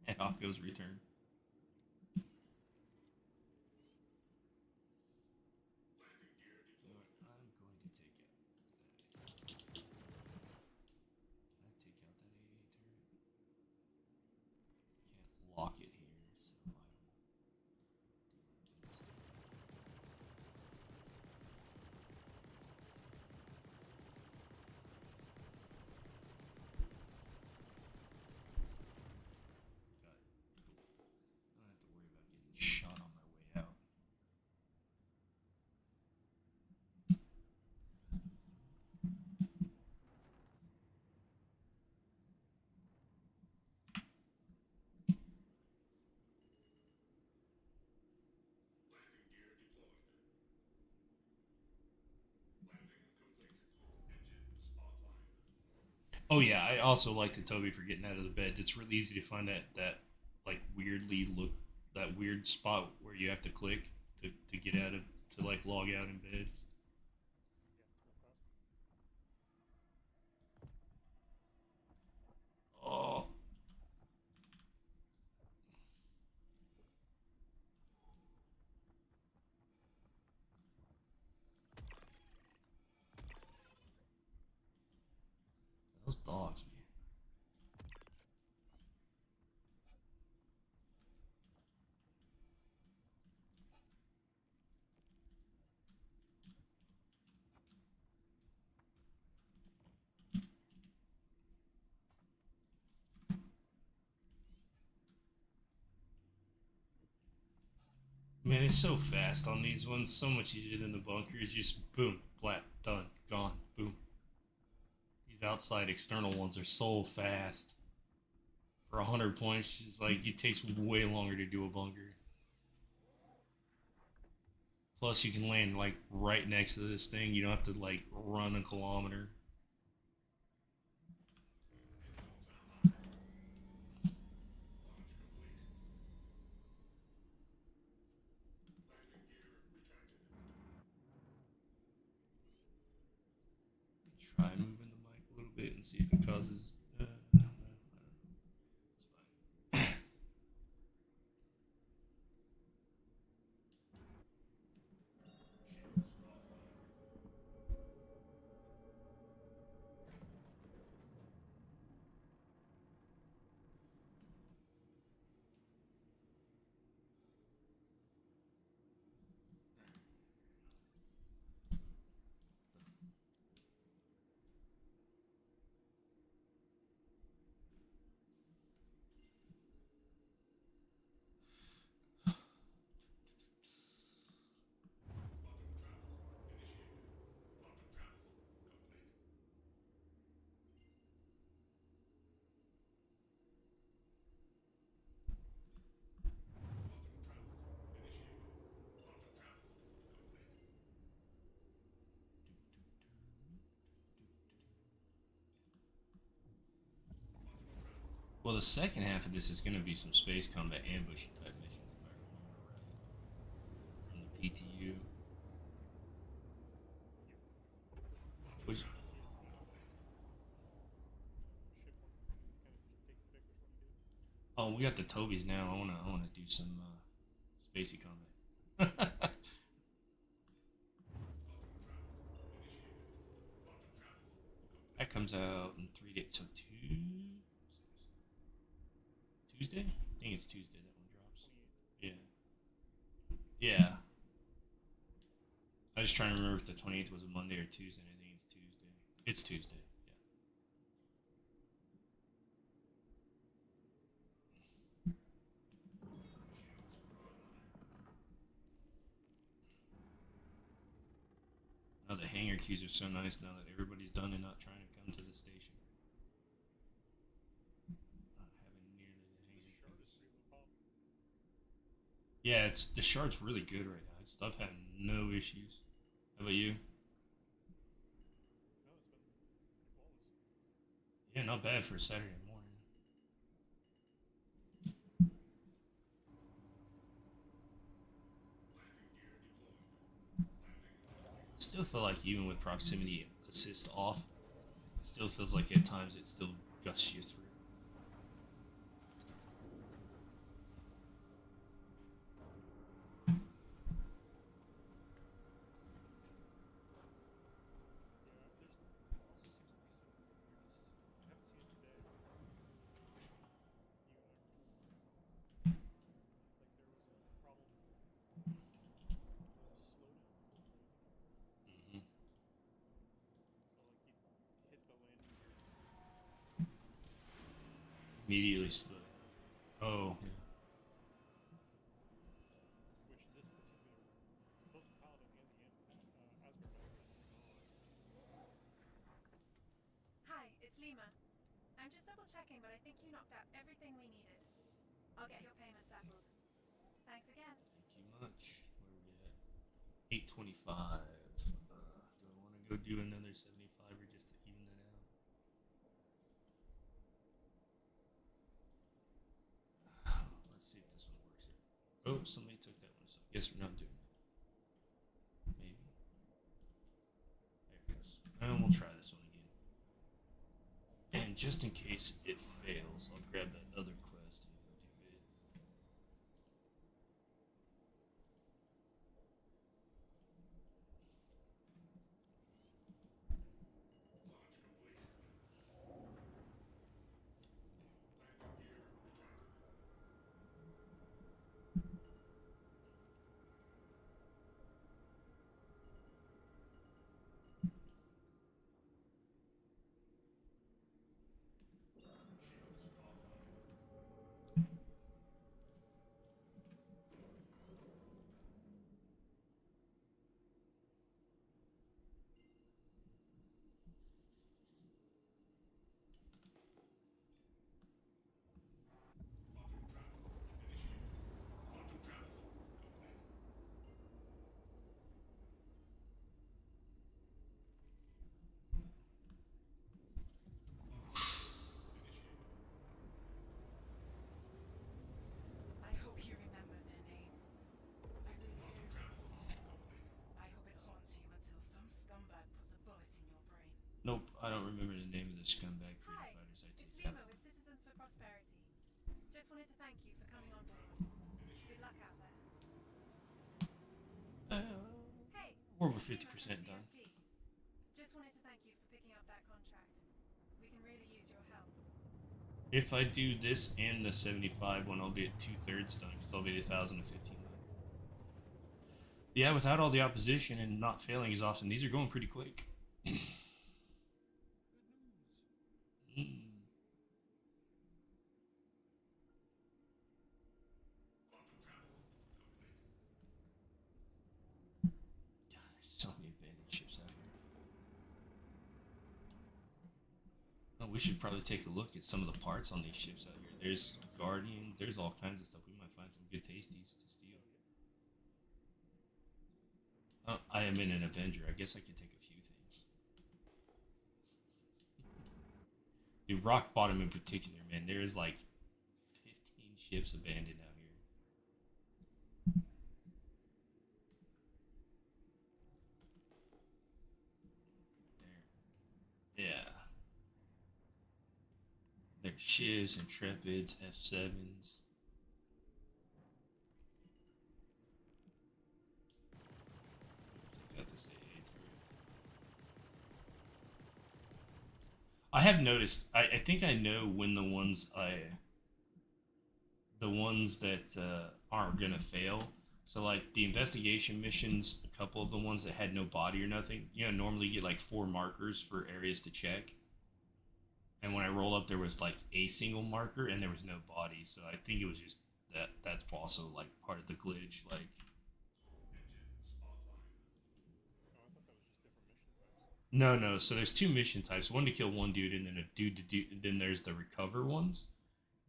[SPEAKER 1] at Akko's return.
[SPEAKER 5] Landing gear deployed.
[SPEAKER 1] I'm going to take out that. Can I take out that AA turret? Can't lock it here, so I will do my best. Got it. Cool. Oh yeah, I also like the Toby for getting out of the bed. It's really easy to find that like weirdly look that weird spot where you have to click to get out of to like log out in beds.
[SPEAKER 2] Yeah, it's real fast.
[SPEAKER 1] Oh, those dogs, man. Man, it's so fast on these ones. So much easier than the bunkers. Just boom, flat, done, gone, boom. These outside external ones are so fast. For 100 points, just like it takes way longer to do a bunker. Plus, you can land like right next to this thing. You don't have to like run a kilometer. Try moving the mic a little bit and see if it causes. It's fine. Well, the second half of this is going to be some space combat ambush type missions, if I remember right, from the PTU. Which,
[SPEAKER 2] Ship one, kind of take your pick which one you do.
[SPEAKER 1] oh, we got the Tobies now. I wanna do some spacey combat. That comes out in 3 days. So Tuesday? I think it's Tuesday that one drops.
[SPEAKER 2] 28th.
[SPEAKER 1] Yeah. Yeah. I was trying to remember if the 28th was a Monday or Tuesday. And I think it's Tuesday. It's Tuesday. Yeah. Now the hangar queues are so nice now that everybody's done and not trying to come to the station. Not having nearly the
[SPEAKER 2] This
[SPEAKER 1] hangar
[SPEAKER 2] shard is
[SPEAKER 1] queues.
[SPEAKER 2] pretty low pop.
[SPEAKER 1] Yeah, it's the shard's really good right now. Stuff had no issues. How about you?
[SPEAKER 2] No, it's been pretty flawless.
[SPEAKER 1] Yeah, not bad for a Saturday morning. Still feel like even with proximity assist off, it still feels like at times it still gusts you through.
[SPEAKER 2] Yeah, there's also seems to be some weirdness. I haven't seen it today. You and I were talking about it. Like there was a problem with slowdown for landing.
[SPEAKER 1] Mm-hmm.
[SPEAKER 2] So like you hit the landing gear,
[SPEAKER 1] Immediately slow. Oh, yeah.
[SPEAKER 2] which this particular, both the Paladin and the Asgard Knight did not.
[SPEAKER 4] Hi, it's Lima. I'm just double checking, but I think you knocked out everything we needed. I'll get your payment settled. Thanks again.
[SPEAKER 1] Thank you much. Where we at? 825. Do I want to go do another 75 or just to even that out? Guess we're not doing that. Maybe. There it goes. And we'll try this one again. And just in case it fails, I'll grab that other quest and go do it.
[SPEAKER 5] Launch complete. Landing gear retracted. Shields offline. Quantum travel initiated. Quantum travel complete. Initiated.
[SPEAKER 4] I hope you remember their name. I really
[SPEAKER 5] Quantum
[SPEAKER 4] do.
[SPEAKER 5] travel complete.
[SPEAKER 4] I hope it haunts you until some scumbag puts a bullet in your brain.
[SPEAKER 1] Nope, I don't remember the name of the scumbag freedom
[SPEAKER 3] Hi,
[SPEAKER 1] fighters I
[SPEAKER 3] it's
[SPEAKER 1] take
[SPEAKER 3] Lima
[SPEAKER 1] out.
[SPEAKER 3] with Citizens for Prosperity. Just wanted to thank you for coming on board. Good
[SPEAKER 5] Initiated.
[SPEAKER 3] luck out there. Hey,
[SPEAKER 1] We're over
[SPEAKER 3] it's Lima
[SPEAKER 1] 50%
[SPEAKER 3] from
[SPEAKER 1] done.
[SPEAKER 3] CFP. Just wanted to thank you for picking up that contract. We can really use your help.
[SPEAKER 1] If I do this and the 75 one, I'll be at 2/3 done because I'll be at 1,000 to 1,500. Yeah, without all the opposition and not failing as often, these are going pretty quick. Mm.
[SPEAKER 5] Quantum travel complete.
[SPEAKER 1] God, there's so many abandoned ships out here. Oh, we should probably take a look at some of the parts on these ships out here. There's Guardians, there's all kinds of stuff. We might find some good tasties to steal. Oh, I am in an Avenger. I guess I could take a few things. The Rock Bottom in particular, man, there is like 15 ships abandoned out here. There. Yeah. There's Shiz, Intrepids, F7s. Got this AA through. I have noticed. I think I know when the ones that aren't gonna fail. So like the investigation missions, a couple of the ones that had no body or nothing. You know, normally you get like 4 markers for areas to check. And when I roll up, there was like a single marker and there was no body. So I think it was just that. That's also like part of the glitch. Like,
[SPEAKER 5] Engines offline.
[SPEAKER 2] Oh, I thought that was just different mission types.
[SPEAKER 1] no. So there's 2 mission types: one to kill one dude, and then a dude to do. Then there's the recover ones.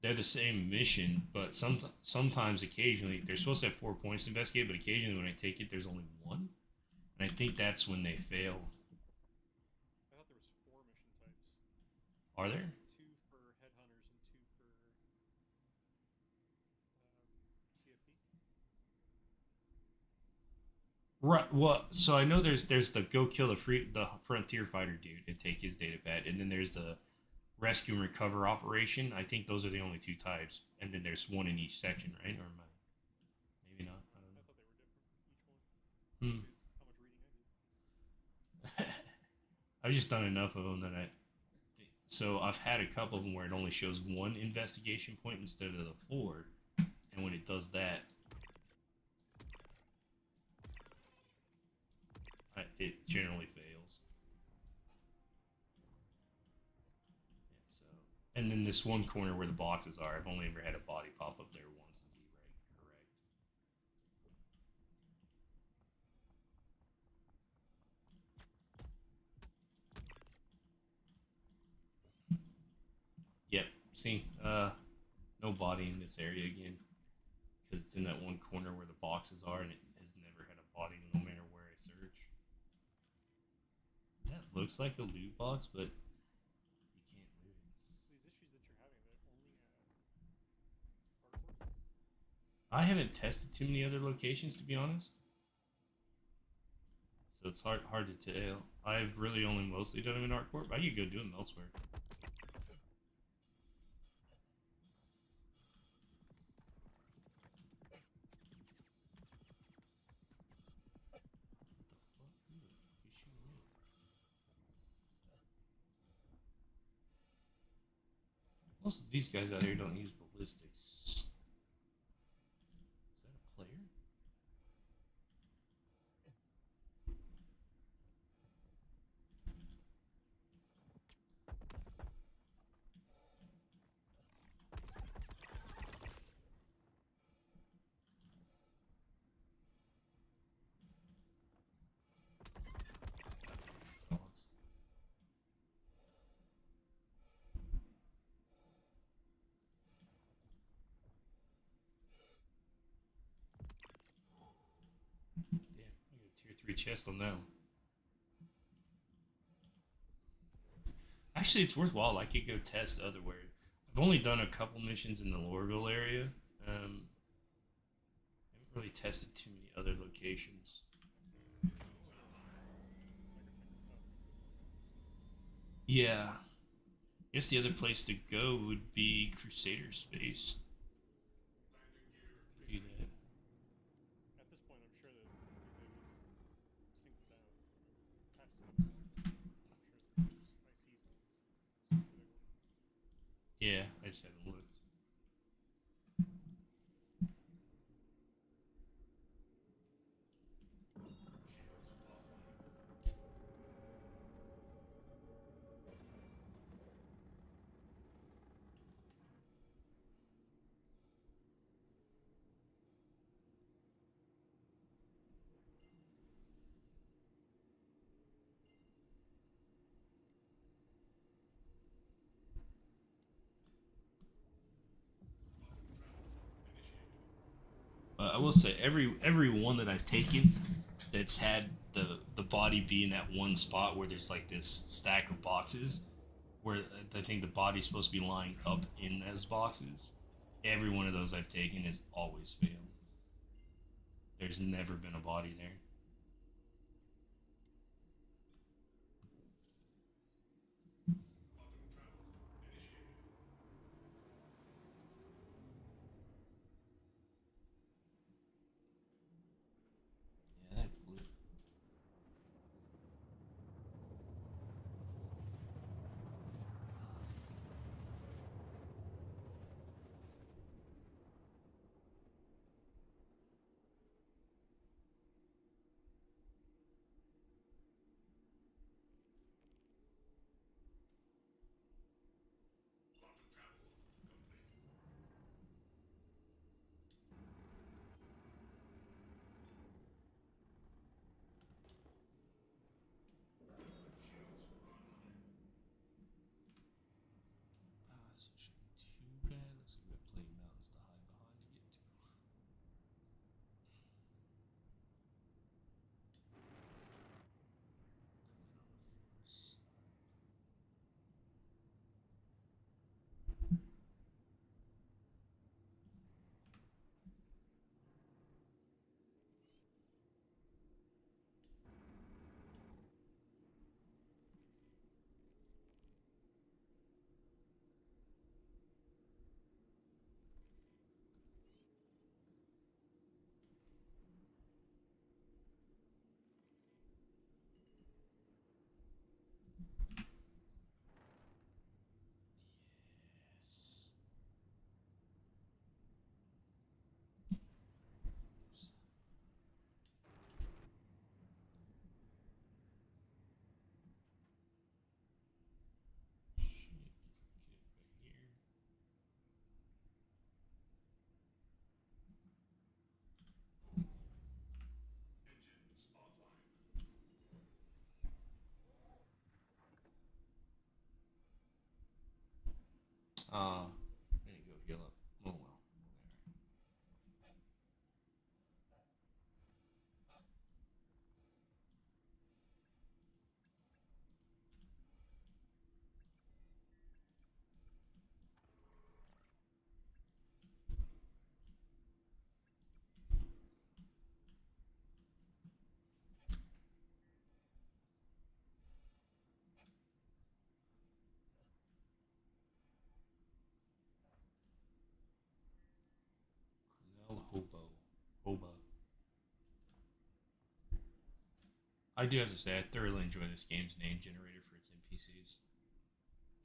[SPEAKER 1] They're the same mission, but sometimes, occasionally, they're supposed to have 4 points to investigate, but occasionally when I take it, there's only 1, and I think that's when they fail.
[SPEAKER 2] I thought there was 4 mission types.
[SPEAKER 1] Are there?
[SPEAKER 2] 2 for headhunters and 2 for CFP.
[SPEAKER 1] Right. Well, so I know there's the go kill the frontier fighter dude and take his data pad, and then there's the rescue and recover operation. I think those are the only 2 types, and then there's 1 in each section, right? Or am I? Maybe not. I don't
[SPEAKER 2] I
[SPEAKER 1] know.
[SPEAKER 2] thought they were different, each one.
[SPEAKER 1] Hmm.
[SPEAKER 2] How much reading I did.
[SPEAKER 1] I've just done enough of them that so I've had a couple of them where it only shows 1 investigation point instead of the 4, and when it does that, it generally fails. Yeah, so, and then this one corner where the boxes are, I've only ever had a body pop up there once and be correct. Yep. See, no body in this area again because it's in that one corner where the boxes are, and it has never had a body no matter where I search. That looks like a loot box, but you can't loot it.
[SPEAKER 2] So these issues that you're having, they're only at hardcore?
[SPEAKER 1] I haven't tested too many other locations to be honest, so it's hard to tell. I've really only mostly done them in ArtCorp. I could go do them elsewhere. What the fuck? Who the fuck is shooting me? Most of these guys out here don't use ballistics. Is that a player? Dogs. Damn, I got a tier 3 chest on that one. Actually, it's worthwhile. I could go test otherwhere. I've only done a couple missions in the Lorville area. Haven't really tested too many other locations. Yeah. I guess the other place to go would be Crusader Space. Do that.
[SPEAKER 2] At this point, I'm sure that everything is synced down. Patches them. I'm sure it's ICs on. So it's the big one.
[SPEAKER 1] Yeah, I just haven't looked. I will say every one that I've taken that's had the body be in that one spot where there's like this stack of boxes where I think the body's supposed to be lying up in those boxes. Every one of those I've taken has always failed. There's never been a body there. Yeah, that blew.
[SPEAKER 5] Quantum travel complete. Shields online.
[SPEAKER 1] This one should be too bad. Looks like we got Plague Mountains to hide behind to get to. Coming on the far side. Yes. Shit, if I get back here.
[SPEAKER 5] Engines offline.
[SPEAKER 1] I need to go heal up. Oh well. I do have to say, I thoroughly enjoy this game's name generator for its NPCs.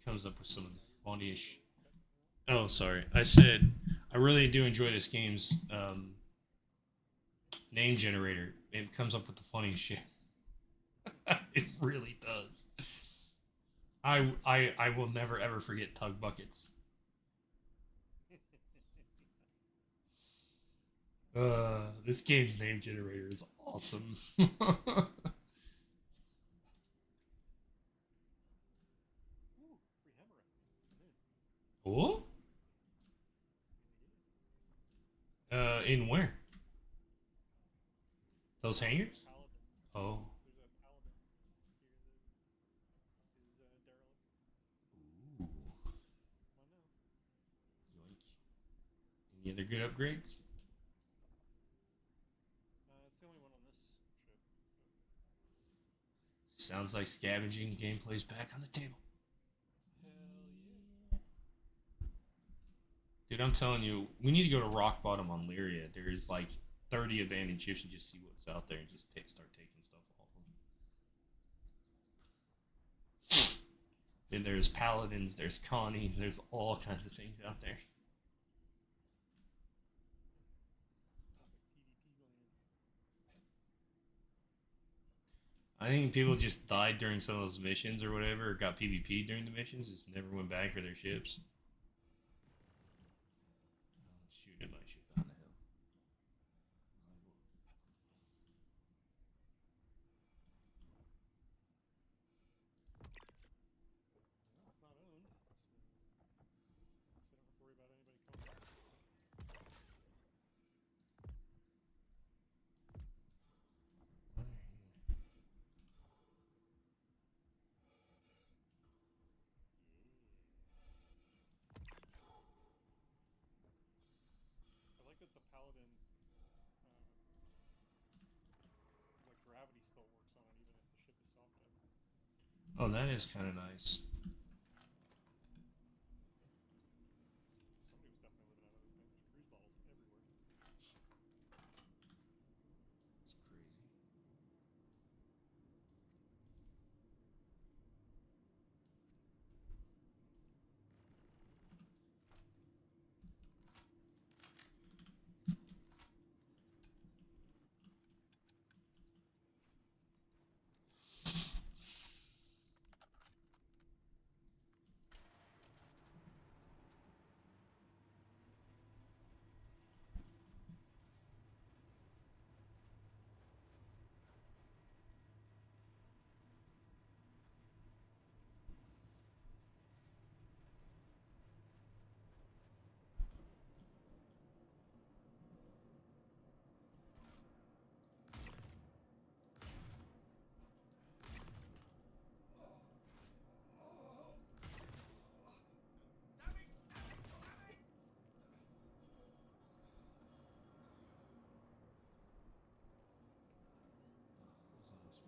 [SPEAKER 1] Comes up with some of the funniest. Oh, sorry. I said I really do enjoy this game's name generator. It comes up with the funniest shit. It really does. I will never ever forget Tug Buckets. This game's name generator is awesome.
[SPEAKER 2] Ooh, free hammer. I'm in.
[SPEAKER 1] Oh?
[SPEAKER 2] Yeah.
[SPEAKER 1] In where? Those hangers?
[SPEAKER 2] Paladin.
[SPEAKER 1] Oh.
[SPEAKER 2] There's a paladin here that is derelict.
[SPEAKER 1] Ooh.
[SPEAKER 2] I know.
[SPEAKER 1] Yoink. Any other good upgrades?
[SPEAKER 2] It's the only one on this ship.
[SPEAKER 1] Sounds like scavenging gameplay's back on the table.
[SPEAKER 2] Hell yeah.
[SPEAKER 1] Dude, I'm telling you, we need to go to rock bottom on Lyria. There's like 30 abandoned ships and just see what's out there and just start taking stuff off them. And there's paladins, there's Connie, there's all kinds of things out there.
[SPEAKER 2] Like PvP land.
[SPEAKER 1] I think people just died during some of those missions or whatever, or got PvP during the missions, just never went back for their ships. Shooting at my ship on the hill.
[SPEAKER 2] Well, it's not owned, so I guess I don't have to worry about anybody coming back. I like that the paladin, like gravity still works on it even if the ship is soft deck.
[SPEAKER 1] Oh, that is kind of nice.
[SPEAKER 2] Somebody was definitely living out of this thing. There's cruise bottles everywhere.
[SPEAKER 1] It's crazy.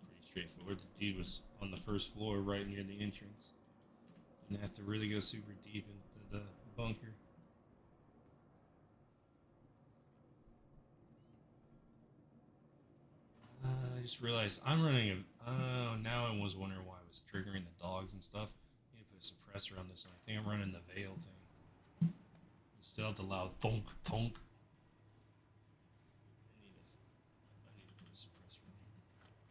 [SPEAKER 1] Pretty straightforward. The dude was on the first floor right near the entrance. Didn't have to really go super deep into the bunker. I just realized I'm running a. Oh, now I was wondering why I was triggering the dogs and stuff. I need to put a suppressor on this one. I think I'm running the veil thing. Still have the loud thunk thunk. I need to put a suppressor on here.
[SPEAKER 2] It's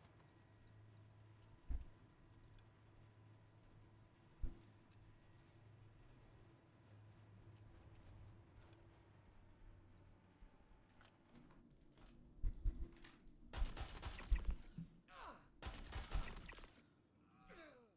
[SPEAKER 2] thoroughly scouted this area.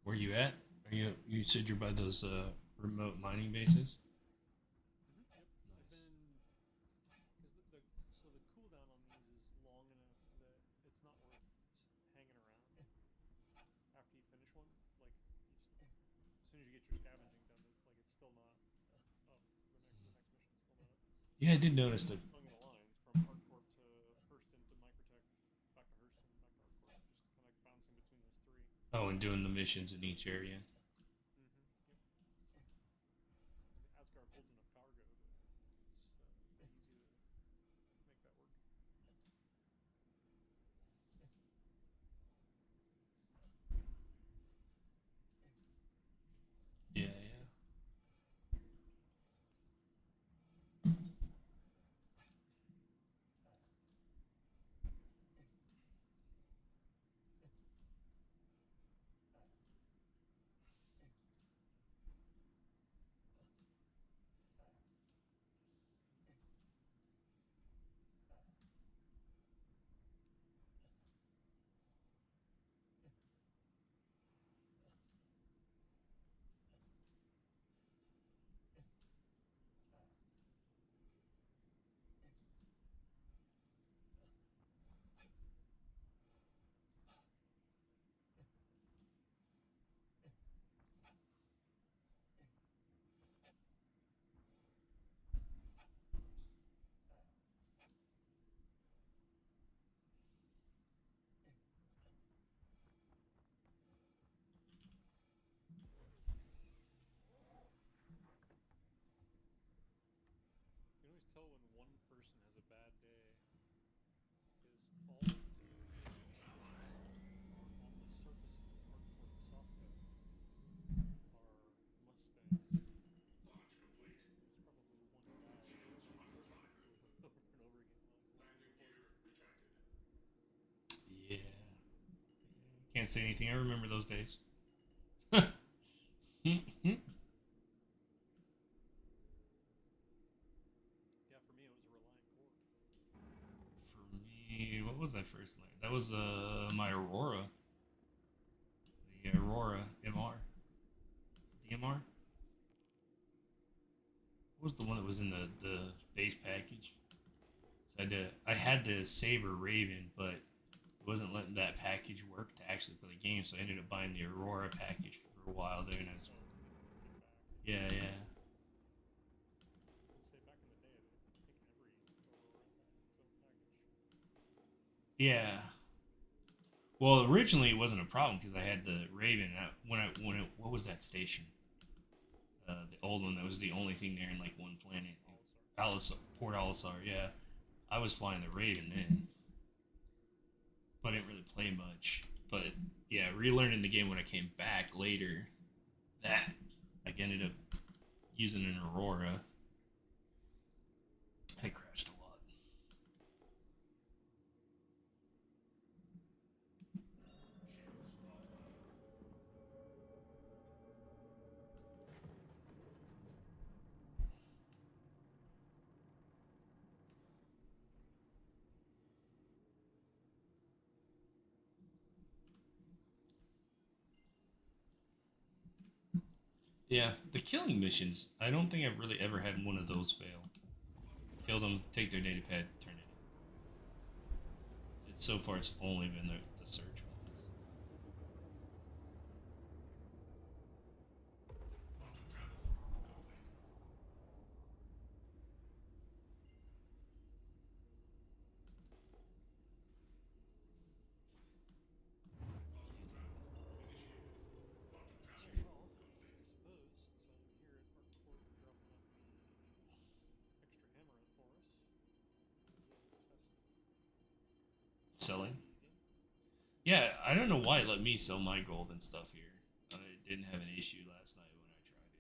[SPEAKER 1] Where you at? Are you? You said you're by those remote mining bases.
[SPEAKER 2] Yep. I've
[SPEAKER 1] Nice.
[SPEAKER 2] been because so the cooldown on these is long enough that it's not worth hanging around.
[SPEAKER 1] Yeah, I did notice that.
[SPEAKER 2] along the lines from ArcCorp to Hurston to Microtech, back to Hurston, back to ArcCorp, just kind of bouncing between those three.
[SPEAKER 1] Oh, and doing the missions in each area.
[SPEAKER 2] Yep. The Asgard holds enough cargo that it's pretty easy to make that work.
[SPEAKER 1] Yeah, yeah.
[SPEAKER 2] You can always tell when one person has a bad day because all of the ships are on the surface of the ArcCorp softbed are Mustangs.
[SPEAKER 5] Launch complete.
[SPEAKER 2] There's probably one guy that
[SPEAKER 5] Shields
[SPEAKER 2] just
[SPEAKER 5] under
[SPEAKER 2] kills
[SPEAKER 5] fire.
[SPEAKER 2] people over and over again while he's landing
[SPEAKER 5] Landing
[SPEAKER 2] the plane.
[SPEAKER 5] gear retracted.
[SPEAKER 1] Yeah. Can't say anything. I remember those days.
[SPEAKER 2] Yeah, for me it was a Reliant Core.
[SPEAKER 1] For me, what was I first land? That was my Aurora. The Aurora MR. DMR? What was the one that was in the base package? So I had the Saber Raven, but it wasn't letting that package work to actually play the game, so I ended up buying the Aurora package for a while there, and I was,
[SPEAKER 2] Oh, to get the kickback.
[SPEAKER 1] yeah, yeah.
[SPEAKER 2] Let's say back in the day, I think every Aurora had its own package.
[SPEAKER 1] Yeah. Well, originally it wasn't a problem because I had the Raven. And what was that station? The old one that was the only thing there in like one planet,
[SPEAKER 2] Olisar.
[SPEAKER 1] Port Olisar. Yeah, I was flying the Raven then, but I didn't really play much. But yeah, relearning the game when I came back later, that like ended up using an Aurora. I crashed a lot. Yeah, the killing missions. I don't think I've really ever had one of those fail. Kill them, take their data pad, turn it in. So far, it's only been the search ones.
[SPEAKER 5] Quantum travel complete. Quantum travel initiated. Quantum travel
[SPEAKER 2] Well,
[SPEAKER 5] complete.
[SPEAKER 2] I suppose since I'm here at ArcCorp dropping off the extra Amarant for us, we'll be able to test
[SPEAKER 1] Selling.
[SPEAKER 2] the game.
[SPEAKER 1] Yeah, I don't know why it let me sell my gold and stuff here. I didn't have an issue last night when I tried it.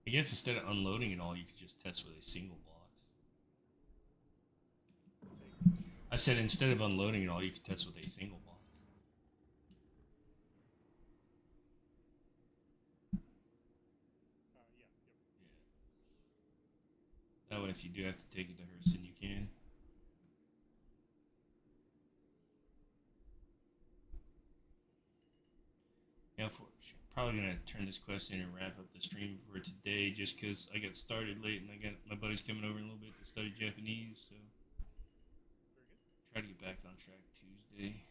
[SPEAKER 1] I guess instead of unloading it all, you could just test with a single box.
[SPEAKER 2] Say again?
[SPEAKER 1] I said instead of unloading it all, you could test with a single box.
[SPEAKER 2] Yeah, yep.
[SPEAKER 1] Yeah. That way, if you do have to take it to Hurston, you can. Yeah, probably gonna turn this quest in and wrap up the stream for today, just because I got started late and I got my buddies coming over in a little bit to study Japanese. So
[SPEAKER 2] Very good.
[SPEAKER 1] Try to get back on track Tuesday.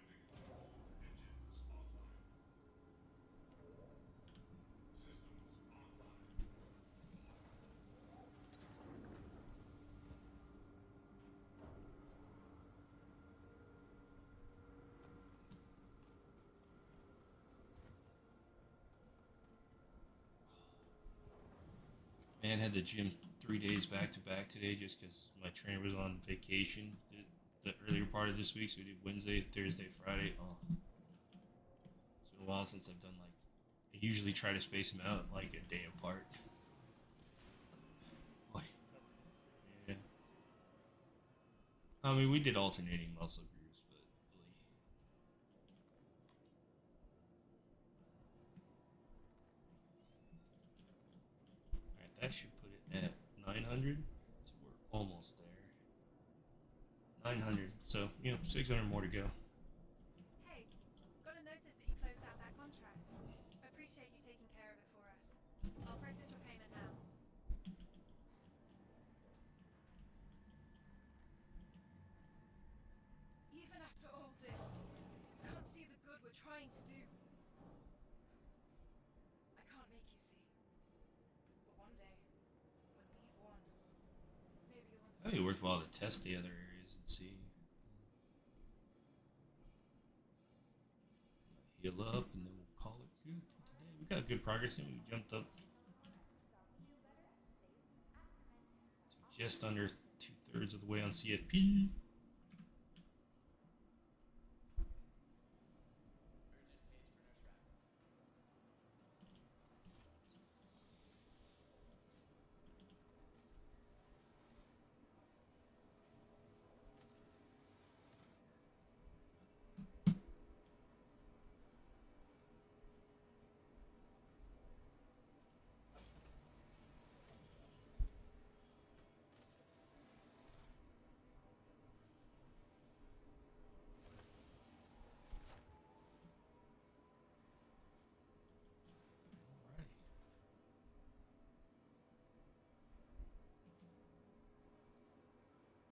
[SPEAKER 5] Landing all engines offline. Systems offline.
[SPEAKER 1] Man, had the gym 3 days back to back today just because my trainer was on vacation the earlier part of this week. So we did Wednesday, Thursday, Friday. Oh, it's been a while since I've done like. I usually try to space them out like a day apart. Boy. Yeah. I mean, we did alternating muscle groups, but really. Alright, that should put it at 900. So we're almost there. 900. So, 600 more to go.
[SPEAKER 4] Hey, got a notice that you closed out that contract. Appreciate you taking care of it for us. I'll process your payment now. Even after all this, can't see the good we're trying to do. I can't make you see. But one day, when we've won, maybe you'll
[SPEAKER 1] I think it worked well to test the other areas and see. Heal up, and then we'll call it good for today. We got good progress, and we jumped up to just under 2/3 of the way on CFP.